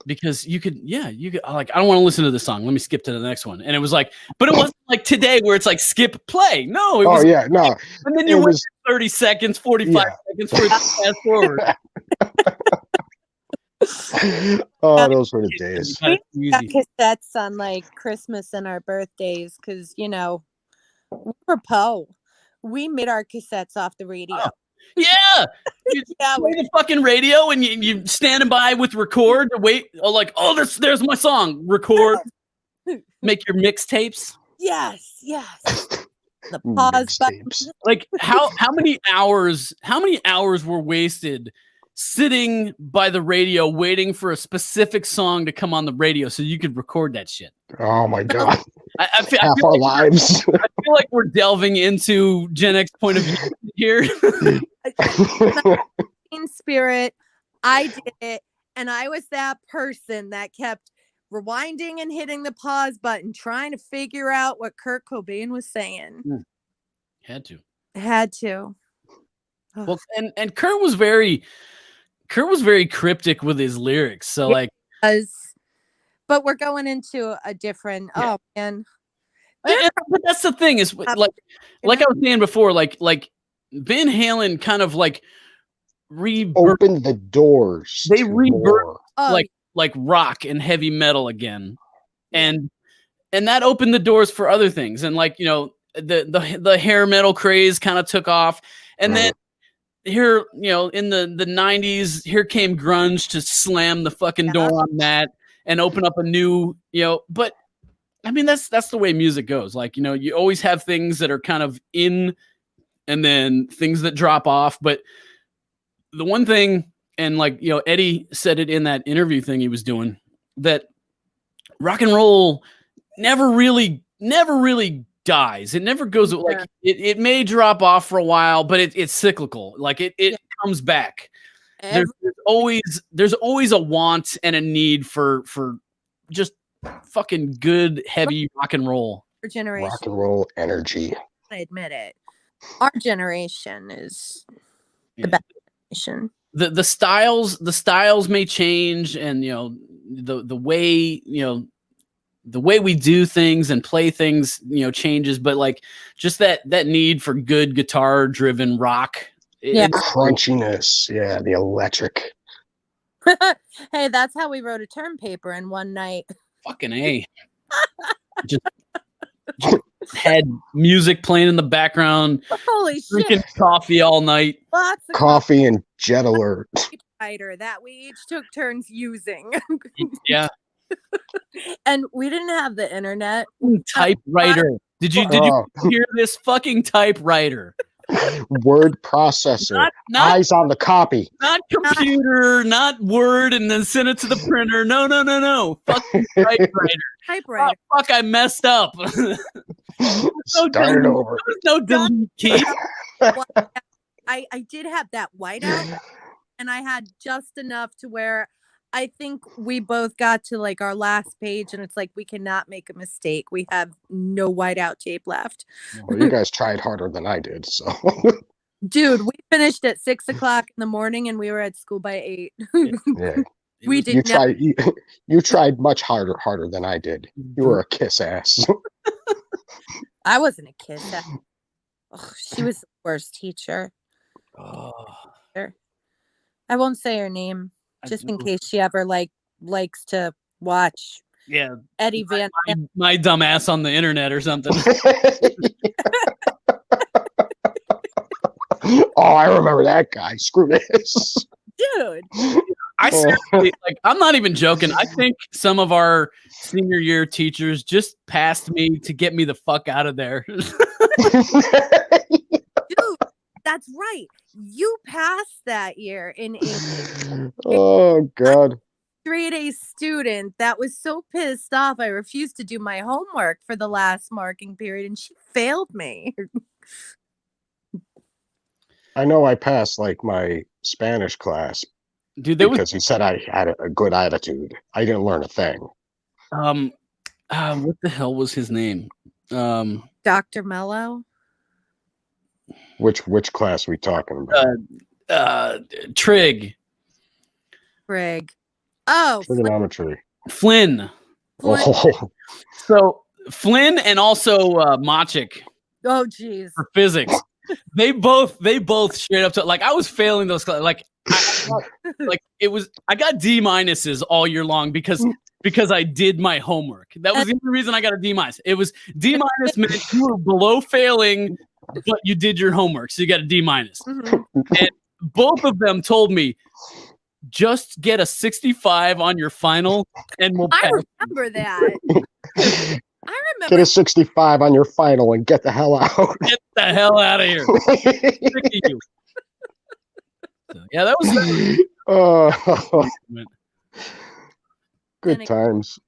Because you could like, I don't want to listen to this song. Let me skip to the next one. And it was like, but it wasn't like today where it's like skip play. No, it was. No. And then you went 30 seconds, 45 seconds for fast forward. Those were the days. We got cassettes on like Christmas and our birthdays because we were po. We made our cassettes off the radio. Oh. Yeah, you play the fucking radio and you standing by with record to wait. There's my song. Record, make your mixtapes. Yes. The pause button. Like how many hours were wasted sitting by the radio waiting for a specific song to come on the radio so you could record that shit. Oh my God. I feel our lives. I feel like we're delving into Gen X point of view here. In spirit, I did it, and I was that person that kept rewinding and hitting the pause button, trying to figure out what Kurt Cobain was saying. Had to. Well, and Kurt was very cryptic with his lyrics. So but we're going into a different. Yeah. Oh man. But that's the thing is like I was saying before, like Van Halen kind of like opened the doors. They rebirthed like rock and heavy metal again, and that opened the doors for other things. And like the hair metal craze kind of took off, and then here in the 90s, here came grunge to slam the fucking door on that and open up a new But I mean that's the way music goes. Like you always have things that are kind of in. And then things that drop off. But the one thing, and like, Eddie said it in that interview thing he was doing, that rock and roll never really dies. It never goes like it may drop off for a while, but it's cyclical. Like it comes back. There's always a want and a need for just fucking good, heavy rock and roll. For generation. Rock and roll energy. I admit it. Our generation is the best generation. The styles may change, and the way the way we do things and play things changes, but like just that need for good guitar driven rock. Crunchiness, the electric. Hey, that's how we wrote a term paper in one night. Fucking A. just had music playing in the background. Holy drinking shit. Coffee all night. Lots of coffee and Jet Alert. That we each took turns using. Yeah. And we didn't have the internet. Typewriter. Did you hear this fucking typewriter? Word processor. Not eyes on the copy. Not computer, not Word, and then send it to the printer. No. Fucking typewriter. Oh, fuck, I messed up. Start over. There was no delete key. I did have that whiteout, and I had just enough to where I think we both got to like our last page, and it's like we cannot make a mistake. We have no whiteout tape left. Well, you guys tried harder than I did, so. Dude, we finished at 6 o'clock in the morning, and we were at school by 8. Yeah. We did. You tried much harder than I did. You were a kiss ass. I wasn't a kiss ass. Oh, she was the worst teacher. Oh. I won't say her name. Just in case she ever likes to watch Eddie Van Halen. My dumb ass on the internet or something. Oh, I remember that guy. Screw this. Dude. I seriously, I'm not even joking. I think some of our senior year teachers just passed me to get me the fuck out of there. Dude, that's right. You passed that year in English. Oh, God. Straight A student that was so pissed off. I refused to do my homework for the last marking period, and she failed me. I know I passed like my Spanish class Dude, there was because he said I had a good attitude. I didn't learn a thing. what the hell was his name? Dr. Mello. Which class we talking about? Trig. Frig. Oh, Trigonometry. Flynn. Oh, So Flynn and also Maciek oh, geez. for physics. They both straight up to like I was failing those like I got D minuses all year long because I did my homework. That was the only reason I got a D minus. It was D minus meant you were below failing, but you did your homework, so you got a D minus. Mhm. And both of them told me, just get a 65 on your final, and we'll pass. I remember that. I remember. get a 65 on your final and get the hell out. Get the hell out of here. Sick of you. So, yeah, that was Oh, good times.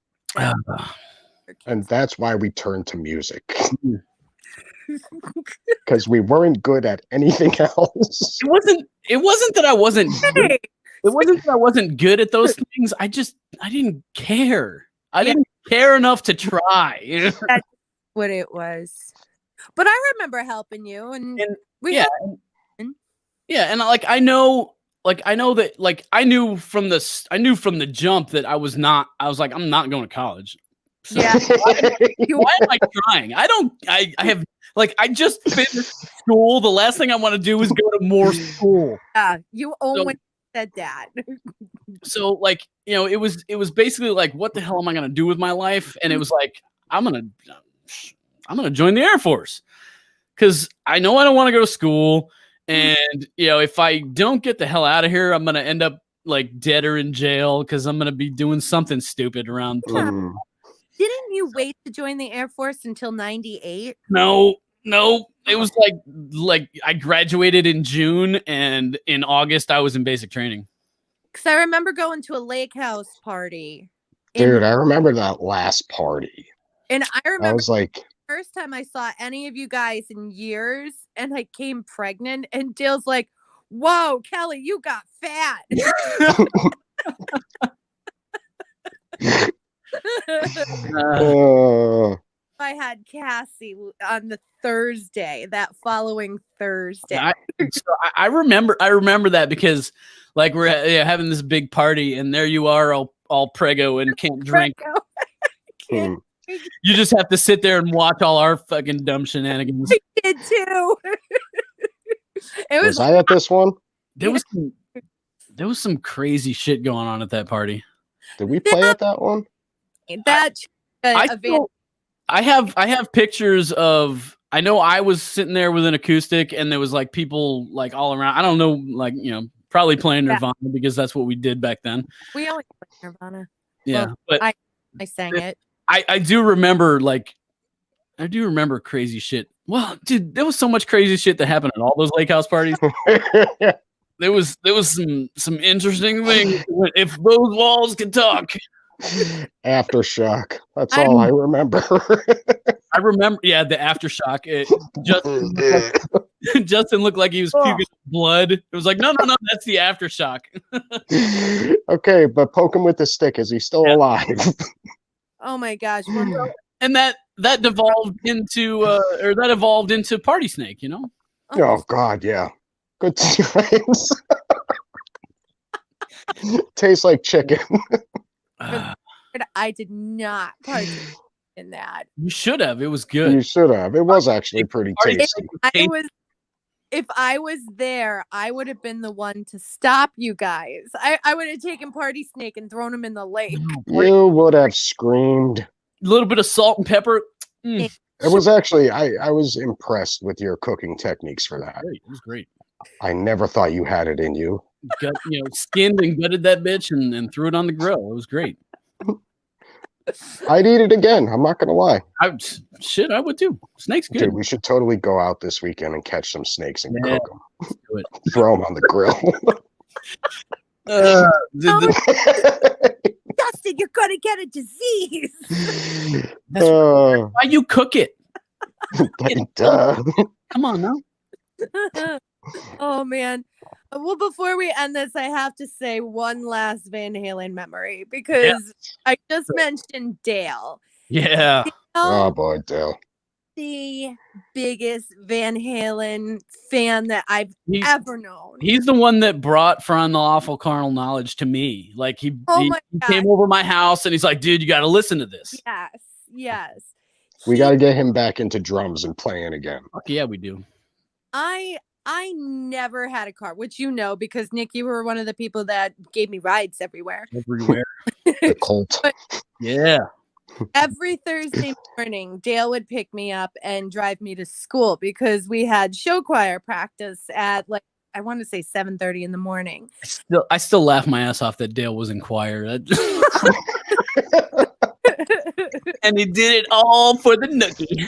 And that's why we turned to music. Because we weren't good at anything else. It wasn't that I wasn't good. It wasn't that I wasn't good at those things. I didn't care. I didn't care enough to try. You know? That's what it was. But I remember helping you, and we yeah, had- yeah, and I know that I knew from the jump that I was like, I'm not going to college. So Yeah. why am I trying? I have I just finished school. The last thing I want to do is go to more school. Yeah, you only said that. So it was basically like, what the hell am I going to do with my life? And it was like, I'm going to join the Air Force because I know I don't want to go to school. And, if I don't get the hell out of here, I'm going to end up dead or in jail because I'm going to be doing something stupid around. Yeah. Didn't you wait to join the Air Force until 98? No. It was like I graduated in June and in August I was in basic training. Because I remember going to a lake house party. Dude, I remember that last party. And I remember I was like, first time I saw any of you guys in years, and I came pregnant, and Dale's like, whoa, Kelly, you got fat. I had Cassie on the Thursday, that following Thursday. I remember that because we're having this big party and there you are all prego and can't drink. You just have to sit there and watch all our fucking dumb shenanigans. I did too. was I at this one? There was some crazy shit going on at that party. Did we play at that one? I have pictures of. I know I was sitting there with an acoustic, and there was people all around. I don't know, probably playing Nirvana because that's what we did back then. We always play Nirvana. Yeah, well, but I sang it. I do remember crazy shit. Well, dude, there was so much crazy shit that happened at all those lake house parties. There was some interesting things. If those walls could talk. Aftershock. That's all I remember. I remember, the aftershock. Justin looked like he was puking blood. It was like, no, that's the aftershock. Okay, but poke him with the stick. Is he still alive? Oh my gosh! And that devolved into Party Snake. Oh God, yeah. Good times. Tastes like chicken. I did not participate in that. You should have. It was good. You should have. It was actually pretty tasty. If I was there, I would have been the one to stop you guys. I would have taken Party Snake and thrown him in the lake. You would have screamed. A little bit of salt and pepper. It was actually, I was impressed with your cooking techniques for that. It was great. I never thought you had it in you. Skinned and gutted that bitch and threw it on the grill. It was great. I'd eat it again. I'm not gonna lie. I would too. Snake's good. Dude, we should totally go out this weekend and catch some snakes and cook them. Do it. Throw them on the grill. Dustin, you're gonna get a disease. Why you cook it? Duh. Come on now. Oh man. Well, before we end this, I have to say one last Van Halen memory because I just mentioned Dale. Yeah. Oh Dale, boy, Dale. the biggest Van Halen fan that I've ever known. He's the one that brought From the Awful Carnal Knowledge to me. Like he came over my house and he's like, dude, you got to listen to this. Yes. We got to get him back into drums and playing again. Fuck yeah, we do. I never had a car, which you know, because Nick, you were one of the people that gave me rides everywhere. The Colt. Yeah. Every Thursday morning, Dale would pick me up and drive me to school because we had show choir practice at like, I want to say 7:30 in the morning. I still laugh my ass off that Dale was in choir. And he did it all for the nookie.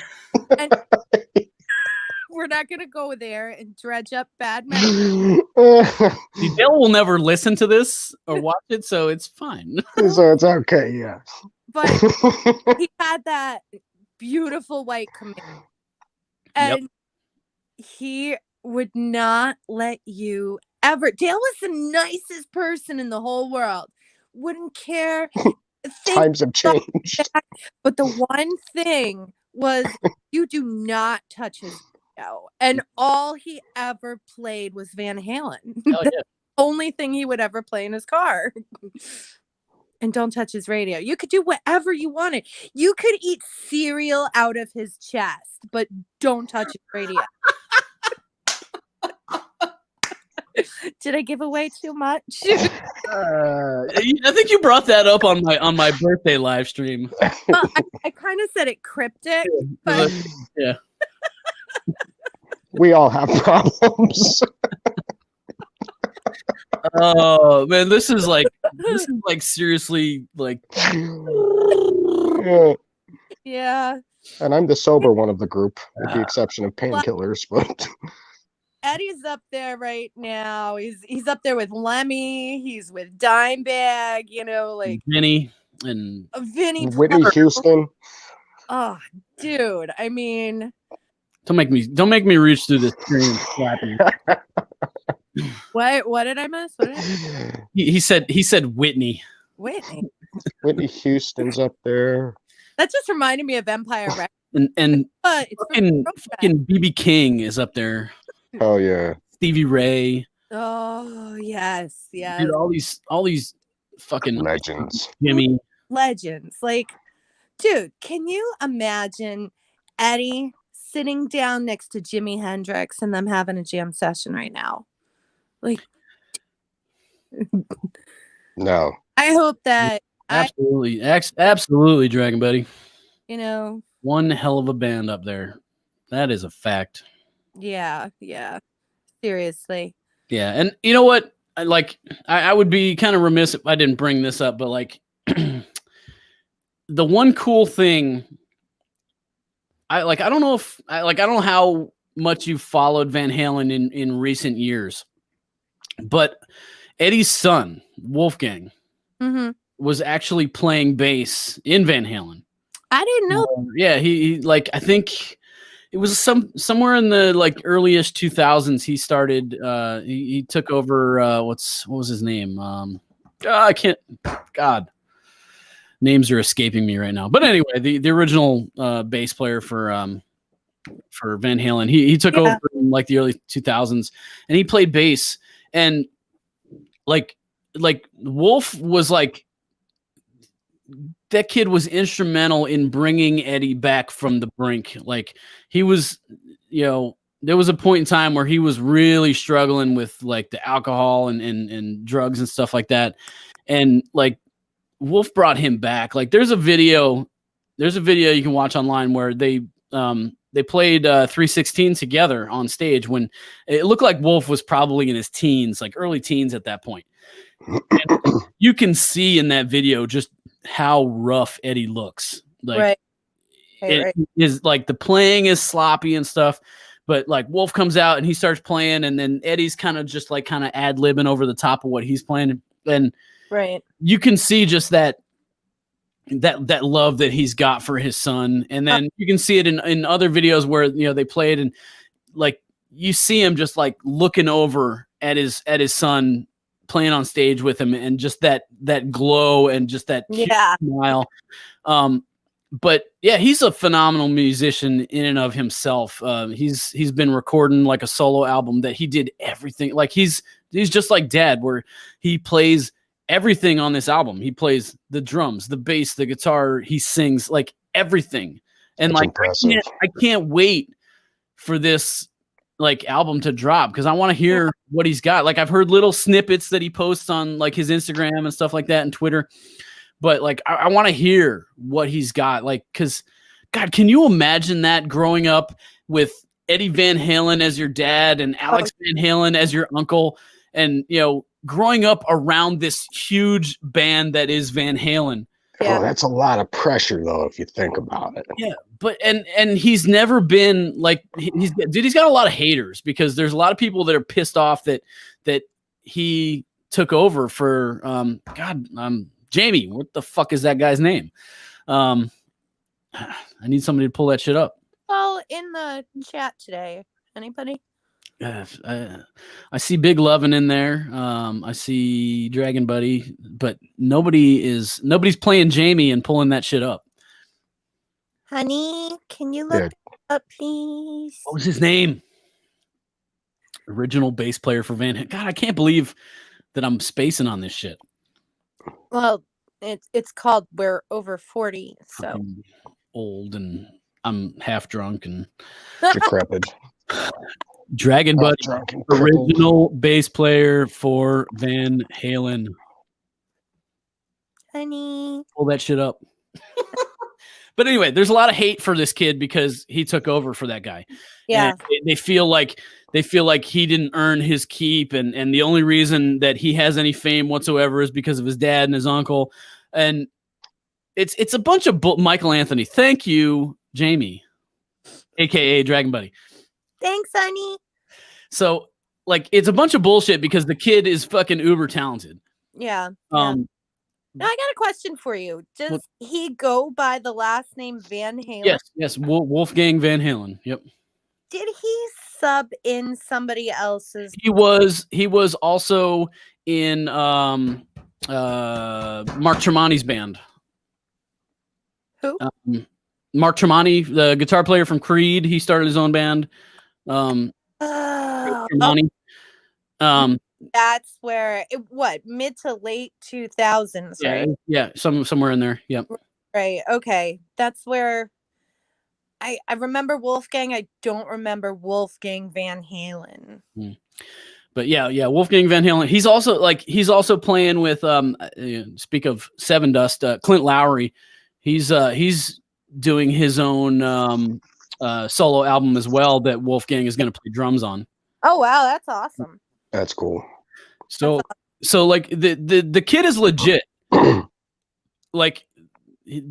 We're not going to go there and dredge up bad memories. Dale will never listen to this or watch it, so it's fine. So it's okay, yeah. But he had that beautiful white Camaro. And he would not let you ever. Dale was the nicest person in the whole world. Wouldn't care. Times have changed. But the one thing was you do not touch his radio. And all he ever played was Van Halen. Hell yeah. The only thing he would ever play in his car. And don't touch his radio. You could do whatever you wanted. You could eat cereal out of his chest, but don't touch his radio. Did I give away too much? I think you brought that up on my birthday live stream. Well, I kind of said it cryptic, but yeah. We all have problems. Oh man, this is like seriously like. Yeah. And I'm the sober one of the group, with the exception of painkillers. But Eddie's up there right now. He's up there with Lemmy. He's with Dimebag. You know, like Vinny and Whitney Houston. Oh, dude! I mean, don't make me reach through the screen and slap you. What did I miss? He said Whitney. Whitney Houston's up there. That just reminded me of Empire Records. And fucking BB King is up there. Oh yeah. Stevie Ray. Oh yes. Dude, all these fucking legends. Jimmy. Legends. Like, dude, can you imagine Eddie sitting down next to Jimi Hendrix and them having a jam session right now? Like, no. I hope that absolutely, Dragon Buddy. You know, one hell of a band up there. That is a fact. Yeah. Seriously. Yeah, and you know what? I would be kind of remiss if I didn't bring this up, but like the one cool thing, I don't know how much you've followed Van Halen in recent years, but Eddie's son, Wolfgang, was actually playing bass in Van Halen. I didn't know. Yeah, he I think it was somewhere in the like early-ish 2000s. He started. He took over. What was his name? I can't. God, names are escaping me right now. But anyway, the original bass player for Van Halen. He took over in like the early 2000s, and he played bass. And like Wolf was like. That kid was instrumental in bringing Eddie back from the brink. Like he was, there was a point in time where he was really struggling with like the alcohol and drugs and stuff like that. And like Wolf brought him back. Like there's a video you can watch online where they played 316 together on stage when it looked like Wolf was probably in his teens, like early teens at that point. And you can see in that video just how rough Eddie looks. Like it is like the playing is sloppy and stuff, but like Wolf comes out and he starts playing, and then Eddie's kind of ad-libbing over the top of what he's playing. And you can see just that love that he's got for his son. And then you can see it in other videos where they played, and like you see him just like looking over at his son playing on stage with him, and just that glow and just that smile. But yeah, he's a phenomenal musician in and of himself. He's been recording like a solo album that he did everything. Like he's just like Dad, where he plays everything on this album. He plays the drums, the bass, the guitar. He sings like everything. And That's like impressive. I can't wait for this like album to drop, because I want to hear what he's got. Like I've heard little snippets that he posts on like his Instagram and stuff like that and Twitter. But like I want to hear what he's got. Like, because God, can you imagine that growing up with Eddie Van Halen as your dad and Alex Van Halen as your uncle, and growing up around this huge band that is Van Halen. Oh, that's a lot of pressure, though, if you think about it. Yeah, but and he's never been like he's got a lot of haters, because there's a lot of people that are pissed off that he took over for Jamie. What the fuck is that guy's name? I need somebody to pull that shit up. Well, in the chat today, anybody? I see Big Lovin' in there. I see Dragon Buddy, but nobody's playing Jamie and pulling that shit up. Honey, can you look up, please? What was his name? Original bass player for Van Halen. God, I can't believe that I'm spacing on this shit. Well, it's called We're Over 40, so I'm old and I'm half drunk and decrepit. Dragon Buddy, original bass player for Van Halen. Honey, pull that shit up. But anyway, there's a lot of hate for this kid because he took over for that guy. Yeah, and they feel like he didn't earn his keep, and the only reason that he has any fame whatsoever is because of his dad and his uncle. And it's a bunch of Michael Anthony. Thank you, Jamie, aka Dragon Buddy. Thanks, honey. So like it's a bunch of bullshit because the kid is fucking uber talented. Yeah. Now I got a question for you. Does he go by the last name Van Halen? Yes. Wolfgang Van Halen. Yep. Did he sub in somebody else's? He was also in Mark Tremonti's band. Who? Mark Tremonti, the guitar player from Creed. He started his own band. Tremonti. That's where mid to late 2000s, right? Yeah, somewhere in there. Yep. Right. Okay. That's where I remember Wolfgang. I don't remember Wolfgang Van Halen. But yeah, Wolfgang Van Halen. He's also playing with speak of Seven Dust, Clint Lowry. He's doing his own solo album as well that Wolfgang is going to play drums on. Oh wow, that's awesome. That's cool. So like the kid is legit. Like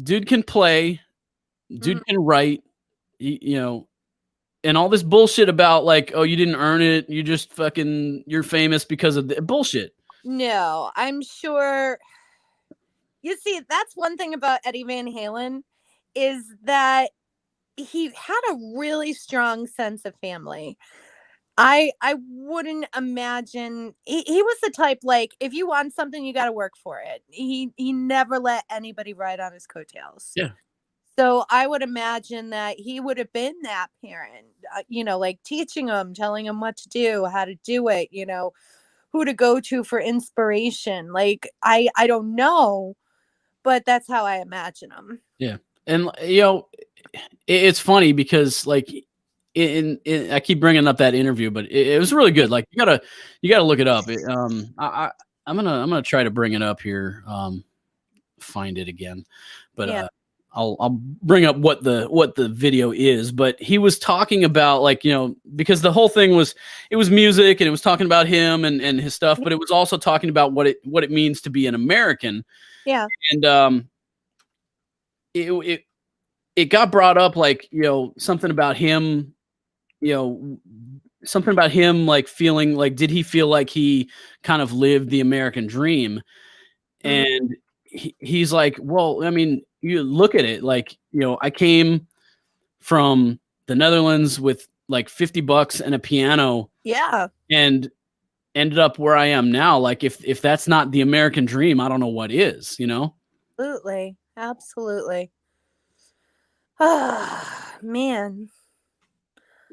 dude can play, dude can write, and all this bullshit about like, oh, you didn't earn it, you just you're famous because of the bullshit. No, I'm sure. You see, that's one thing about Eddie Van Halen is that he had a really strong sense of family. I wouldn't imagine he was the type, like, if you want something, you got to work for it. He never let anybody ride on his coattails. Yeah. So I would imagine that he would have been that parent, like teaching him, telling him what to do, how to do it, who to go to for inspiration. Like, I don't know, but that's how I imagine him. Yeah. And, it's funny because like, I keep bringing up that interview, but it was really good. Like you gotta look it up. I'm gonna try to bring it up here, find it again, but I'll bring up what the video is. But he was talking about like because the whole thing was music and it was talking about him and his stuff, but it was also talking about what it means to be an American. Yeah, and it got brought up like something about him. Something about him like feeling like, did he feel like he kind of lived the American dream? And he's like, well, I mean, you look at it like, I came from the Netherlands with like $50 and a piano. Yeah. And ended up where I am now. Like if that's not the American dream, I don't know what is, you know? Absolutely. Absolutely. Ah, man.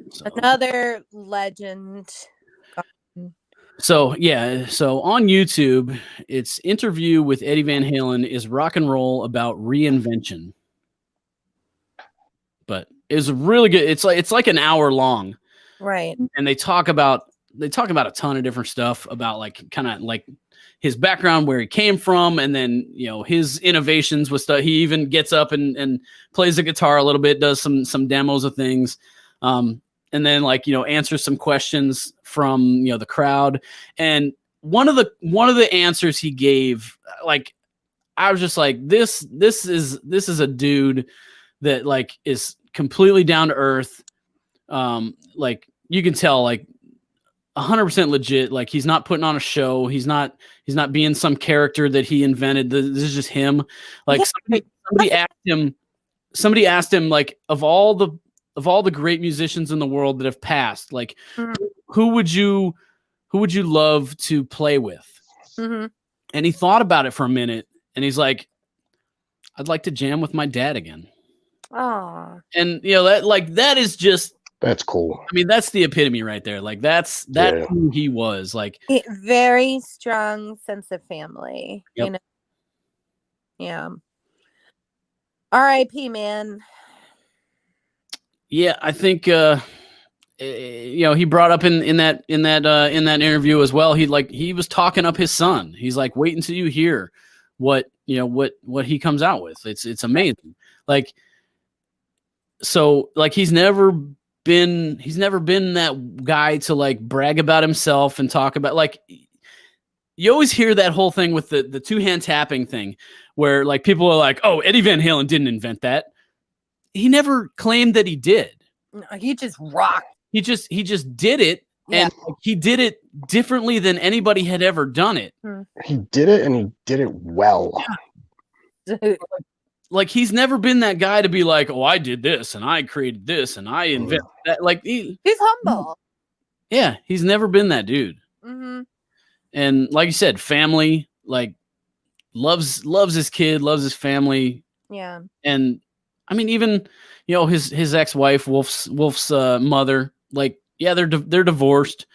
So. Another legend. So yeah, so on YouTube, it's interview with Eddie Van Halen is rock and roll about reinvention. But it's really good. It's like an hour long. Right. And they talk about a ton of different stuff about like kind of like his background, where he came from, and then, you know, his innovations with stuff. He even gets up and plays the guitar a little bit, does some demos of things. And then, like, you know, answers some questions from, you know, the crowd. And one of the answers he gave, like, I was just like, this is a dude that like is completely down to earth. Like you can tell, like 100% legit. Like he's not putting on a show. He's not being some character that he invented. This is just him. Like somebody asked him like, of all the great musicians in the world that have passed, like who would you love to play with? Mm-hmm. And he thought about it for a minute, and he's like, I'd like to jam with my dad again. Oh. And you know, that is just, that's cool. I mean, that's the epitome right there. Like that's who he was. Like very strong sense of family. Yep. You know. Yeah. R.I.P. man. Yeah, I think you know, he brought up in that interview as well. He was talking up his son. He's like, wait until you hear what he comes out with. It's amazing. Like, so like he's never been that guy to like brag about himself and talk about, like, you always hear that whole thing with the two-hand tapping thing where like people are like, oh, Eddie Van Halen didn't invent that. He never claimed that he did. No, he just rocked. He just did it. Yeah. And like, he did it differently than anybody had ever done it. He did it, and he did it well. Yeah. Like he's never been that guy to be like, oh, I did this and I created this and I invented that. Like he's humble. Yeah, he's never been that dude. Mm-hmm. And like you said, family, like loves his kid, loves his family. Yeah. And I mean, even, you know, his ex-wife, Wolf's mother, like, yeah, they're divorced.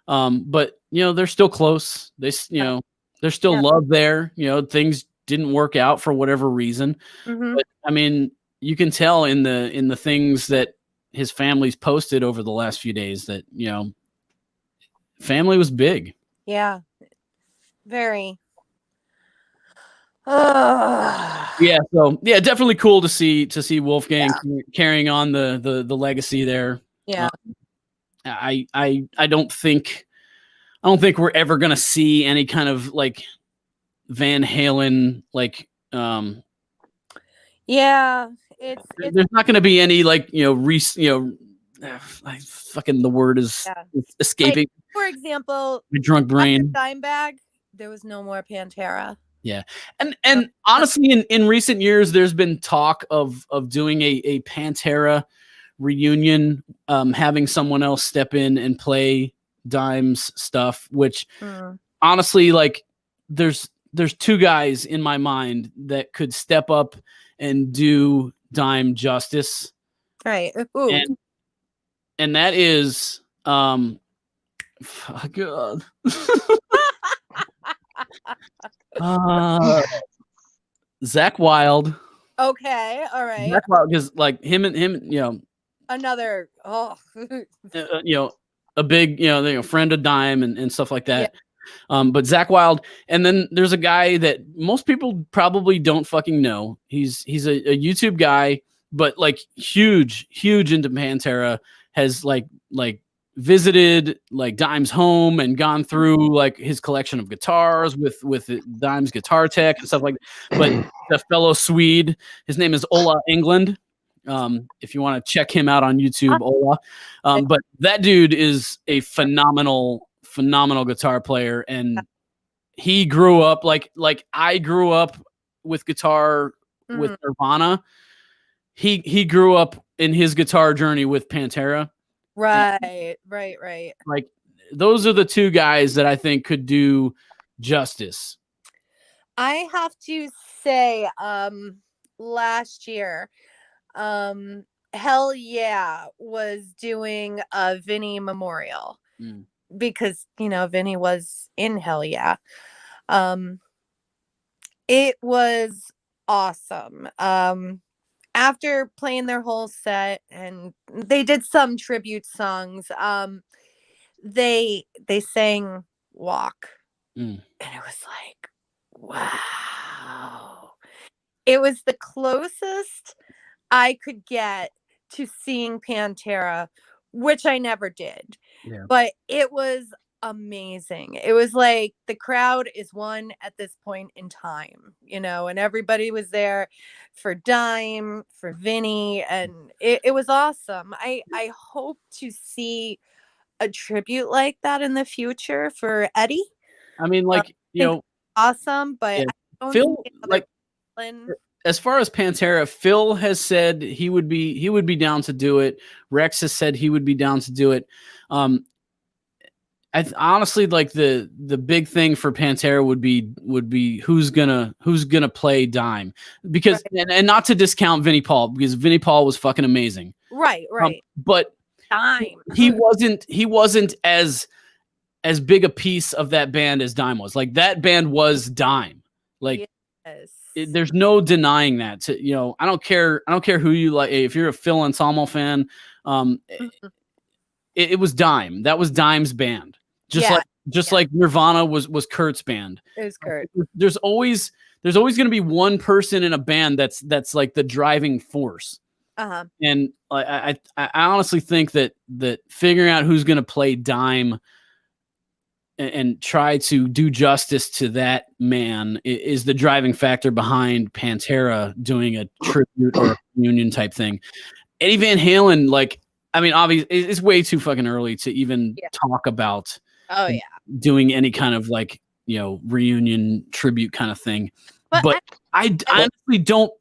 But you know, they're still close. They, you know, there's still love there. You know, things didn't work out for whatever reason. Mm-hmm. But I mean, you can tell in the things that his family's posted over the last few days that, you know, family was big. Yeah. Very. Yeah. So yeah, definitely cool to see Wolfgang carrying on the legacy there. Yeah. I don't think we're ever gonna see any kind of like Van Halen like yeah, it's there's not gonna be any like, you know, fucking the word is escaping. Like, for example, my drunk brain. Dimebag, there was no more Pantera. Yeah. And honestly, in recent years, there's been talk of doing a Pantera reunion, having someone else step in and play Dime's stuff, which honestly, like there's two guys in my mind that could step up and do Dime justice. Right. And that is God. Zakk Wylde. Okay, all right. Zakk Wylde, because like him, you know, another you know, a big, you know, friend of Dime and stuff like that. Yeah. But Zakk Wylde, and then there's a guy that most people probably don't fucking know. He's a YouTube guy, but like huge into Pantera. Has like visited like Dime's home and gone through like his collection of guitars with Dime's guitar tech and stuff like that. But the fellow Swede, his name is Ola England. If you want to check him out on YouTube, Ola. But that dude is a phenomenal guitar player, and he grew up like I grew up with guitar with Nirvana. He grew up in his guitar journey with Pantera. Right. Like those are the two guys that I think could do justice. I have to say, last year, Hell Yeah was doing a Vinny memorial because, Vinny was in Hell Yeah. It was awesome. After playing their whole set, and they did some tribute songs, they sang Walk. And it was like, wow. It was the closest I could get to seeing Pantera, which I never did. Yeah. But it was amazing. It was like the crowd is one at this point in time, and everybody was there for Dime, for Vinny, and it was awesome. I hope to see a tribute like that in the future for Eddie. I mean, like, awesome, but yeah. I don't Phil, see like, as far as Pantera, Phil has said he would be down to do it. Rex has said he would be down to do it. Honestly, like the big thing for Pantera would be who's gonna play Dime, because and not to discount Vinnie Paul, because Vinnie Paul was fucking amazing. Right. But Dime. He wasn't as big a piece of that band as Dime was. Like that band was Dime. Like there's no denying that. I don't care who you like. If you're a Phil Anselmo fan, it was Dime. That was Dime's band. Just like Nirvana was Kurt's band. It was Kurt. There's always going to be one person in a band that's like the driving force. And I honestly think that figuring out who's going to play Dime and try to do justice to that man is the driving factor behind Pantera doing a tribute or a reunion type thing. Eddie Van Halen, like, I mean, obviously, it's way too fucking early to even talk about doing any kind of like, reunion tribute kind of thing. But I honestly don't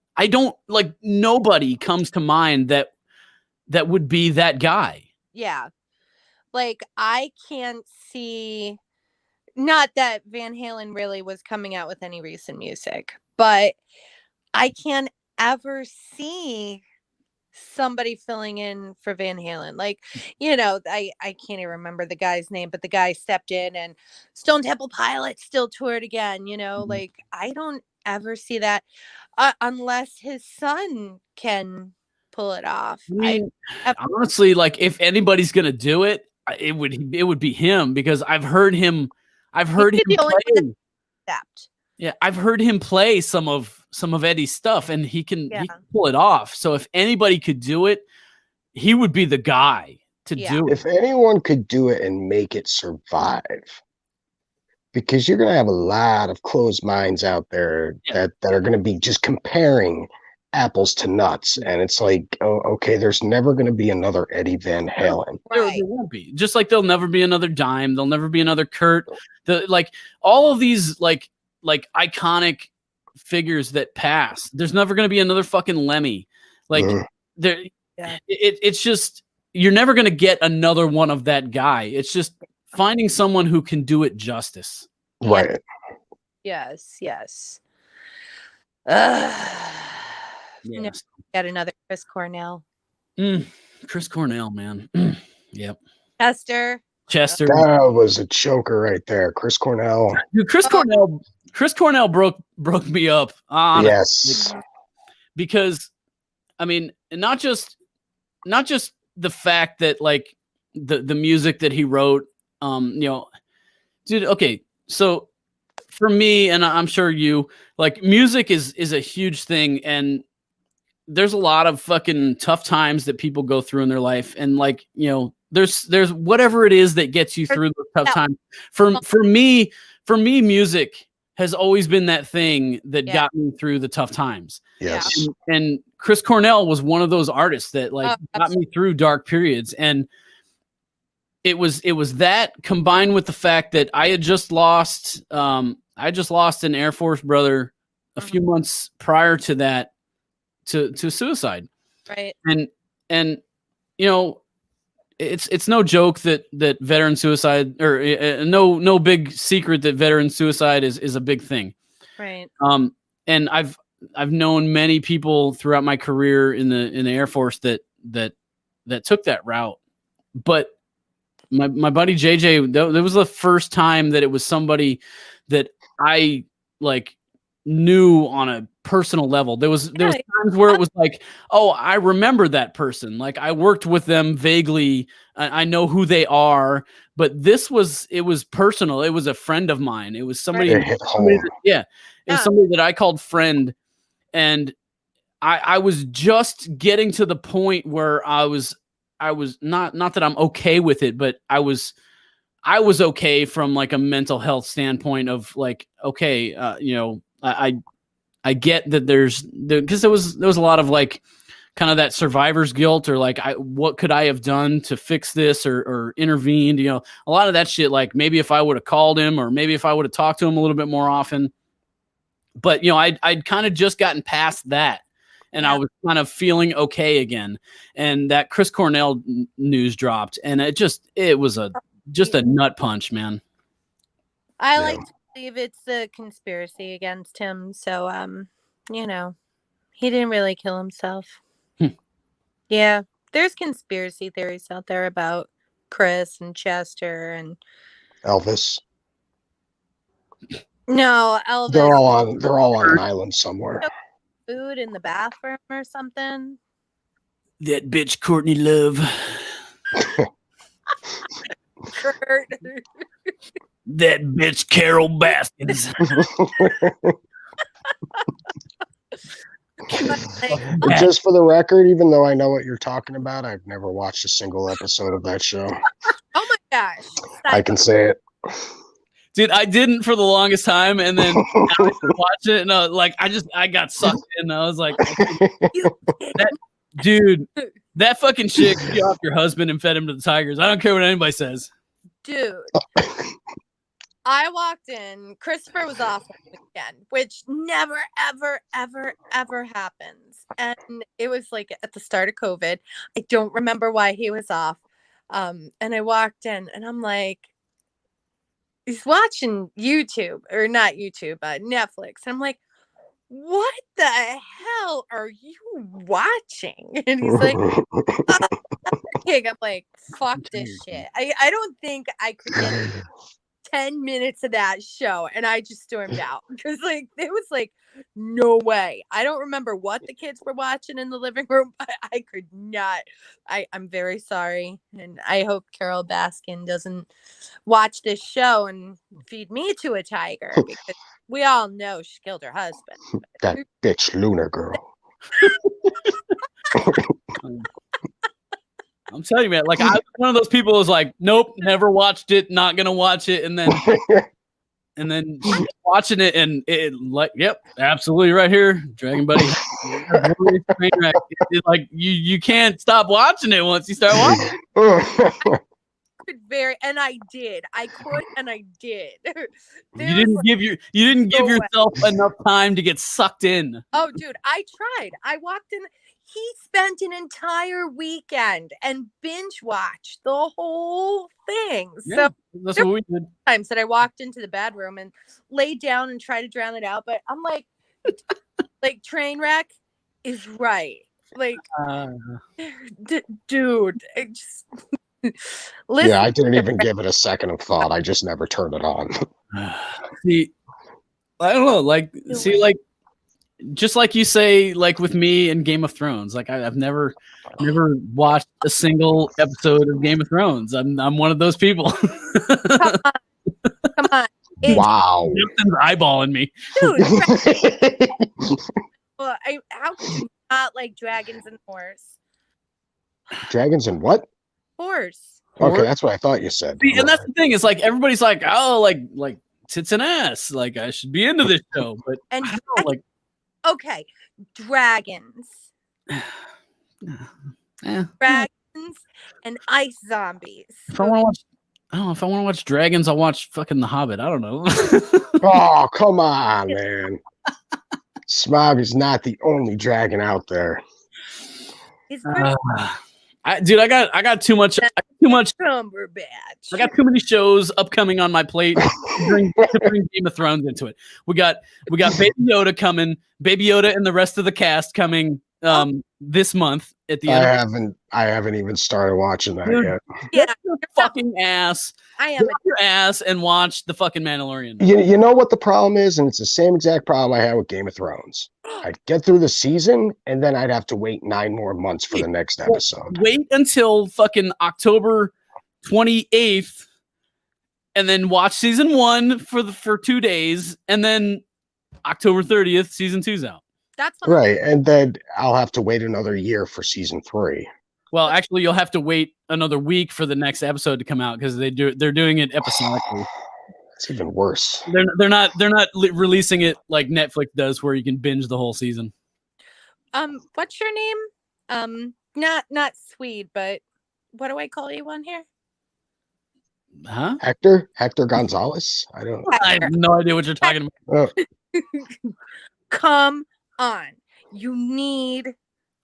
like, nobody comes to mind that would be that guy. Yeah. Like I can't see, not that Van Halen really was coming out with any recent music, but I can't ever see somebody filling in for Van Halen. Like, I can't even remember the guy's name, but the guy stepped in and Stone Temple Pilots still toured again, like I don't ever see that unless his son can pull it off. I mean, honestly, like if anybody's going to do it, it would be him, because I've heard him play. Yeah, I've heard him play some of Eddie's stuff, and he can pull it off. So if anybody could do it, he would be the guy to do it. If anyone could do it and make it survive, because you're going to have a lot of closed minds out there that are going to be just comparing apples to nuts, and it's like, oh, okay, there's never going to be another Eddie Van Halen. There won't be. Just like there'll never be another Dime, there'll never be another Kurt. Like all of these like iconic figures that pass. There's never going to be another fucking Lemmy. Like it's just, you're never going to get another one of that guy. It's just finding someone who can do it justice. Right. Yes. Yes. Got another Chris Cornell. Chris Cornell, man. Yep. Chester. That was a choker right there. Chris Cornell. Dude, Chris Cornell broke me up. Honestly. Yes. Because I mean, not just the fact that like the music that he wrote, dude, okay. So for me, and I'm sure you, like, music is a huge thing, and there's a lot of fucking tough times that people go through in their life, and like, there's whatever it is that gets you through the tough times. For me, music has always been that thing that got me through the tough times. Yes. And Chris Cornell was one of those artists that like got me through dark periods. And it was that, combined with the fact that I had just lost an Air Force brother a few months prior to that to suicide. Right. And it's no joke that veteran suicide, or no big secret that veteran suicide is a big thing. Right. And I've known many people throughout my career in the Air Force that took that route. But my buddy JJ, that was the first time that it was somebody that I like knew on a personal level. There was times where it was like, oh, I remember that person. Like I worked with them vaguely. I know who they are, but it was personal. It was a friend of mine. It was somebody, It hit home. it was somebody that I called friend. And I was just getting to the point where I was not that I'm okay with it, but I was okay from like a mental health standpoint of like, okay, I get that because there was a lot of like kind of that survivor's guilt, or like what could I have done to fix this or intervened, a lot of that shit. Like maybe if I would have called him, or maybe if I would have talked to him a little bit more often, but I'd kind of just gotten past that. And I was kind of feeling okay again. And that Chris Cornell news dropped, and it was just a nut punch, man. I like to believe it's a conspiracy against him. So, he didn't really kill himself. Yeah. There's conspiracy theories out there about Chris and Chester and Elvis. No, Elvis. They're all on an island somewhere. Food in the bathroom or something. That bitch Courtney Love. That bitch Carol Baskins. Just for the record, even though I know what you're talking about, I've never watched a single episode of that show. Oh my gosh. I can say it. Dude, I didn't for the longest time, and then I watched it, and I got sucked in. I was like, that fucking chick got off your husband and fed him to the tigers. I don't care what anybody says. Dude, I walked in. Christopher was off again, which never, ever, ever, ever happens. And it was like at the start of COVID. I don't remember why he was off. And I walked in, and I'm like, he's watching YouTube, or not YouTube, Netflix. And I'm like, what the hell are you watching? And he's like, I'm like, fuck this shit. I don't think I could get 10 minutes of that show. And I just stormed out because it was like, no way. I don't remember what the kids were watching in the living room, but I could not. I'm very sorry. And I hope Carol Baskin doesn't watch this show and feed me to a tiger, because we all know she killed her husband. That bitch Lunar girl. I'm telling you, man, like I was one of those people who's like, nope, never watched it, not gonna watch it, and then watching it, and it like, yep, absolutely right here, Dragon Buddy. It's like you can't stop watching it once you start watching. And I did. I could, and I did. You didn't give yourself enough time to get sucked in. Oh, dude, I tried. I walked in. He spent an entire weekend and binge watched the whole thing. Yeah, so that's what we did. Times that I walked into the bedroom and laid down and tried to drown it out, but I'm like, train wreck is right. Like, dude, I just listen. Yeah, I didn't even give it a second of thought. I just never turned it on. See, I don't know. Like, see, like, just like you say, like with me and Game of Thrones, like I've never watched a single episode of Game of Thrones. I'm one of those people. Come on. Wow. Justin's eyeballing me. Dude. Well, how could you not like dragons and horse? Dragons and what? Horse. Okay, that's what I thought you said. See, and that's the thing. It's like everybody's like, oh, like tits and ass. Like I should be into this show, but and I don't know, like. Okay, dragons. Dragons and ice zombies. If I want to watch dragons, I'll watch fucking The Hobbit. I don't know. Oh, come on, man. Smaug is not the only dragon out there. Dude, I got too much. too much. Cumberbatch. I got too many shows upcoming on my plate to bring Game of Thrones into it. We got Baby Yoda coming. Baby Yoda and the rest of the cast coming this month at the end. I haven't even started watching that yet. Yeah, Get your fucking ass. I am. Get off your ass and watch the fucking Mandalorian. You know what the problem is, and it's the same exact problem I had with Game of Thrones. I'd get through the season, and then I'd have to wait 9 more months for the next episode. Wait until fucking October 28th, and then watch season 1 for 2 days, and then October 30th, season 2's out. That's right, and then I'll have to wait another year for season 3. Well, actually, you'll have to wait another week for the next episode to come out because they're doing it episodically. It's even worse. They're not releasing it like Netflix does, where you can binge the whole season. What's your name? Not Swede, but what do I call you on here? Huh? Hector Gonzalez. I have no idea what you're talking about. Come on, you need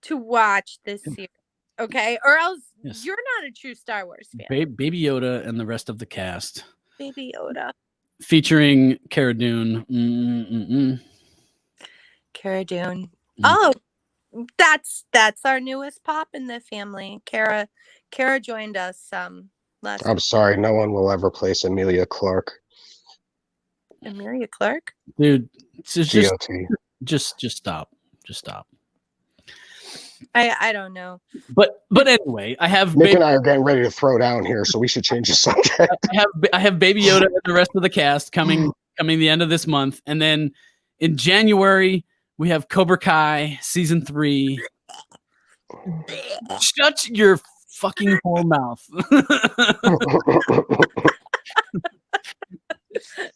to watch this series, okay? Or else you're not a true Star Wars fan. Baby Yoda and the rest of the cast. Baby Yoda. Featuring Cara Dune. Cara Dune. Oh, that's our newest pop in the family. Cara joined us last. I'm sorry, no one will ever place Emilia Clarke. Emilia Clarke? Dude, just stop. Just stop. I don't know. But anyway, I have Nick and I are getting ready to throw down here, so we should change the subject. I have Baby Yoda and the rest of the cast coming the end of this month, and then in January we have Cobra Kai season 3. Shut your fucking whole mouth.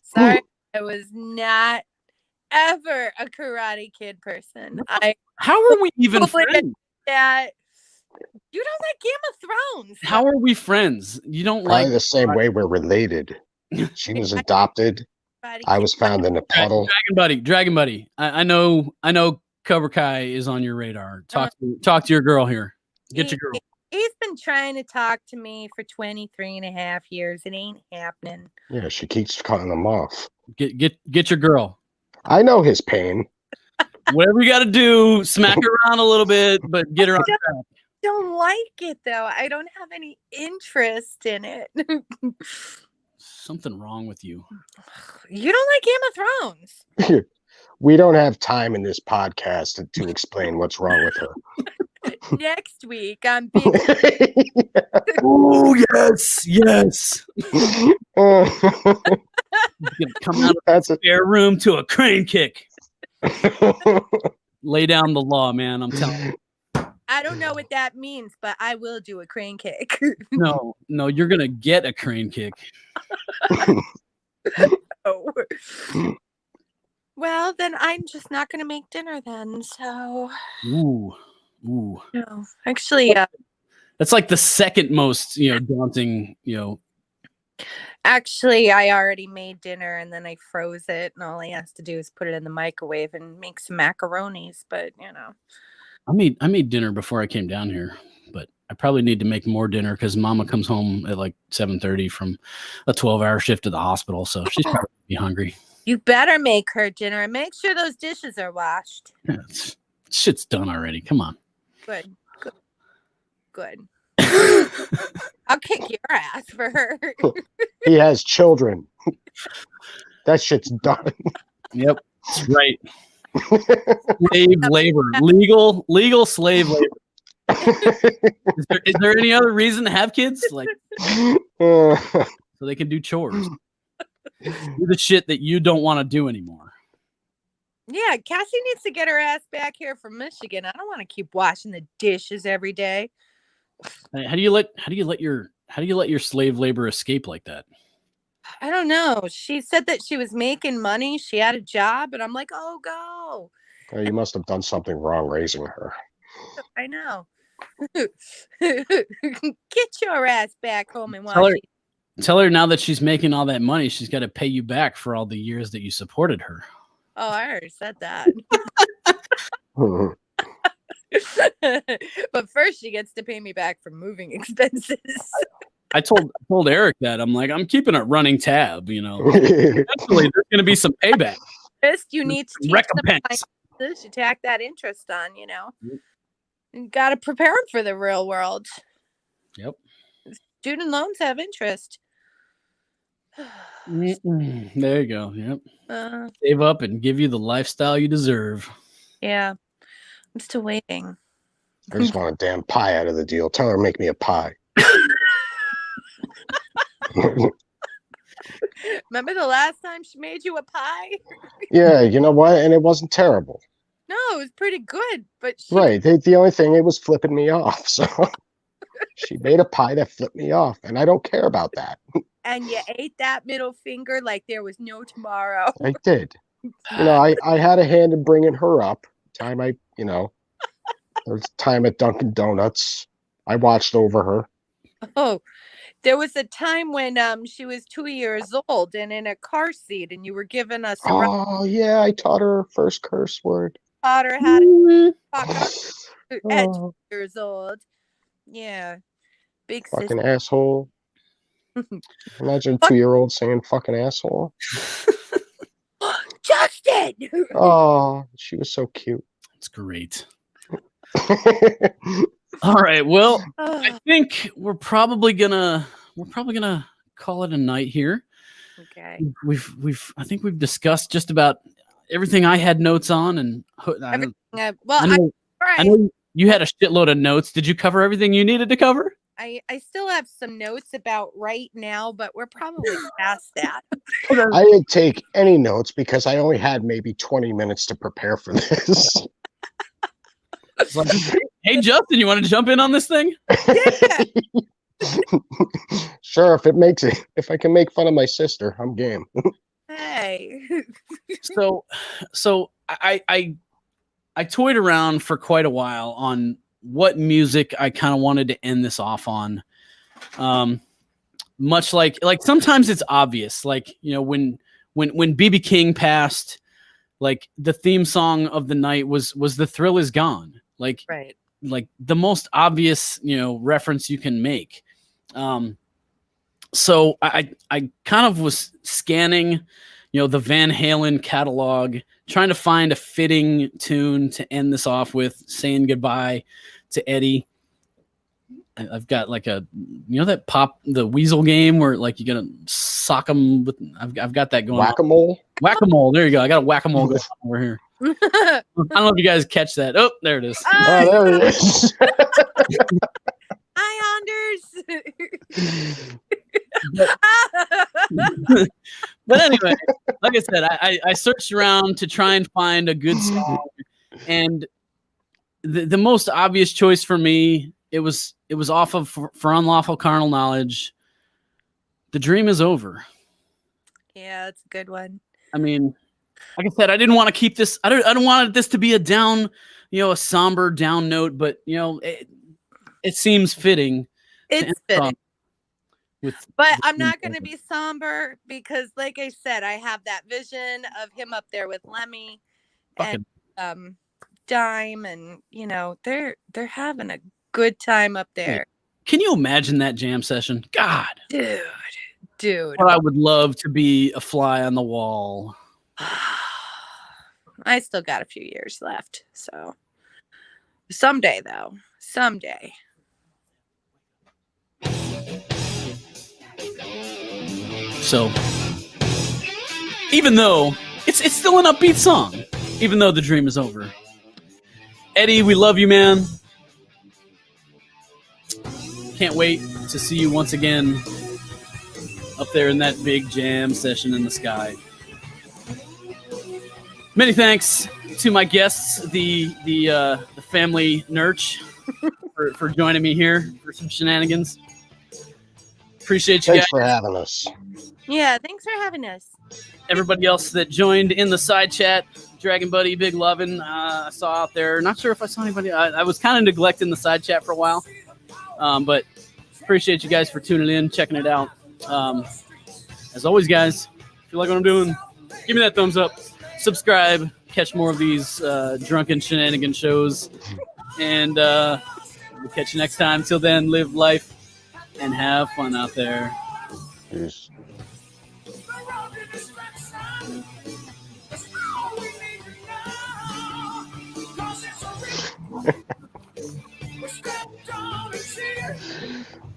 Sorry, I was not ever a Karate Kid person. How are we even friends? That you don't like Game of Thrones. How are we friends? You don't Probably like the same way we're related. She was adopted. I was found in a puddle. Dragon Buddy. I know Cobra Kai is on your radar. Talk to your girl here. Get your girl. He's been trying to talk to me for 23 and a half years. It ain't happening. Yeah, she keeps cutting them off. Get your girl. I know his pain. Whatever you got to do, smack her around a little bit, but get her on track. I don't like it, though. I don't have any interest in it. Something wrong with you. You don't like Game of Thrones. We don't have time in this podcast to explain what's wrong with her. Next week, I'm being... Oh, yes. Come out of that spare room to a crane kick. Lay down the law, man. I'm telling you. I don't know what that means, but I will do a crane kick. No, you're going to get a crane kick. Oh. Well, then I'm just not going to make dinner then. So. Ooh. No, actually, that's like the second most, daunting, Actually, I already made dinner and then I froze it, and all he has to do is put it in the microwave and make some macaronis. But I made dinner before I came down here, but I probably need to make more dinner because Mama comes home at like 7:30 from a 12-hour shift to the hospital, so she's probably be hungry. You better make her dinner and make sure those dishes are washed. Yeah, shit's done already. Come on. Good. I'll kick your ass for her. He has children. That shit's done. Yep, that's right. Slave labor, legal slave labor. Is there any other reason to have kids? Like, so they can do chores, do the shit that you don't want to do anymore. Yeah, Cassie needs to get her ass back here from Michigan. I don't want to keep washing the dishes every day. How do you let your slave labor escape like that? I don't know. She said that she was making money. She had a job, and I'm like, oh, go. You must have done something wrong raising her. I know. Get your ass back home and watch it. Tell her now that she's making all that money, she's got to pay you back for all the years that you supported her. Oh, I already said that. But first, she gets to pay me back for moving expenses. I told Eric that I'm like, I'm keeping a running tab. Eventually there's going to be some payback. You need to teach recompense. them to tack that interest on. You got to prepare them for the real world. Yep. Student loans have interest. There you go. Yep. Save up and give you the lifestyle you deserve. Yeah. I'm still waiting. I just want a damn pie out of the deal. Tell her to make me a pie. Remember the last time she made you a pie? Yeah, you know what? And it wasn't terrible. No, it was pretty good. But right. The only thing, it was flipping me off. So she made a pie that flipped me off. And I don't care about that. And you ate that middle finger like there was no tomorrow. I did. I had a hand in bringing her up. There was time at Dunkin' Donuts. I watched over her. Oh, there was a time when she was 2 years old and in a car seat, and you were giving us a Oh, yeah, I taught her first curse word. Taught her how to talk at 2 years old. Yeah. Big fucking sister. Asshole. Imagine a 2-year-old saying fucking asshole. Justin! Oh, she was so cute. It's great. All right. Well, I think we're probably gonna call it a night here. Okay. I think we've discussed just about everything I had notes on, and I know you had a shitload of notes. Did you cover everything you needed to cover? I still have some notes about right now, but we're probably past that. I didn't take any notes because I only had maybe 20 minutes to prepare for this. Like, hey, Justin, you want to jump in on this thing? Yeah. Sure, if I can make fun of my sister, I'm game. Hey. So I toyed around for quite a while on what music I kind of wanted to end this off on. Much like sometimes it's obvious, like, when BB King passed, like the theme song of the night was The Thrill Is Gone. Like, right. Like the most obvious, reference you can make. So I kind of was scanning, the Van Halen catalog, trying to find a fitting tune to end this off with, saying goodbye to Eddie. I've got like the Weasel game where like you're gonna sock them with. I've got that going. Whack-a-mole. There you go. I got a whack-a-mole going on over here. I don't know if you guys catch that. Oh, there it is. Oh, there it is. Hi, Anders. But anyway, like I said, I searched around to try and find a good song, and the most obvious choice for me, it was off of For Unlawful Carnal Knowledge. The Dream Is Over. Yeah, it's a good one. I mean, like I said, I didn't want to keep this. I don't want this to be a down, a somber down note, but it seems fitting. It's fitting. But I'm not going to be somber because, like I said, I have that vision of him up there with Lemmy and Dime, and they're having a good time up there. Can you imagine that jam session? God, dude. But I would love to be a fly on the wall. I still got a few years left, so someday, though. Someday. So, even though it's still an upbeat song, even though the dream is over. Eddie, we love you, man. Can't wait to see you once again up there in that big jam session in the sky. Many thanks to my guests, the family Nurch, for joining me here for some shenanigans. Appreciate you guys. Thanks for having us. Yeah, thanks for having us. Everybody else that joined in the side chat, Dragon Buddy, Big Lovin', I saw out there. Not sure if I saw anybody. I was kind of neglecting the side chat for a while, but appreciate you guys for tuning in, checking it out. As always, guys, if you like what I'm doing, give me that thumbs up. Subscribe, catch more of these drunken shenanigan shows, and we'll catch you next time. Till then, live life and have fun out there. Peace.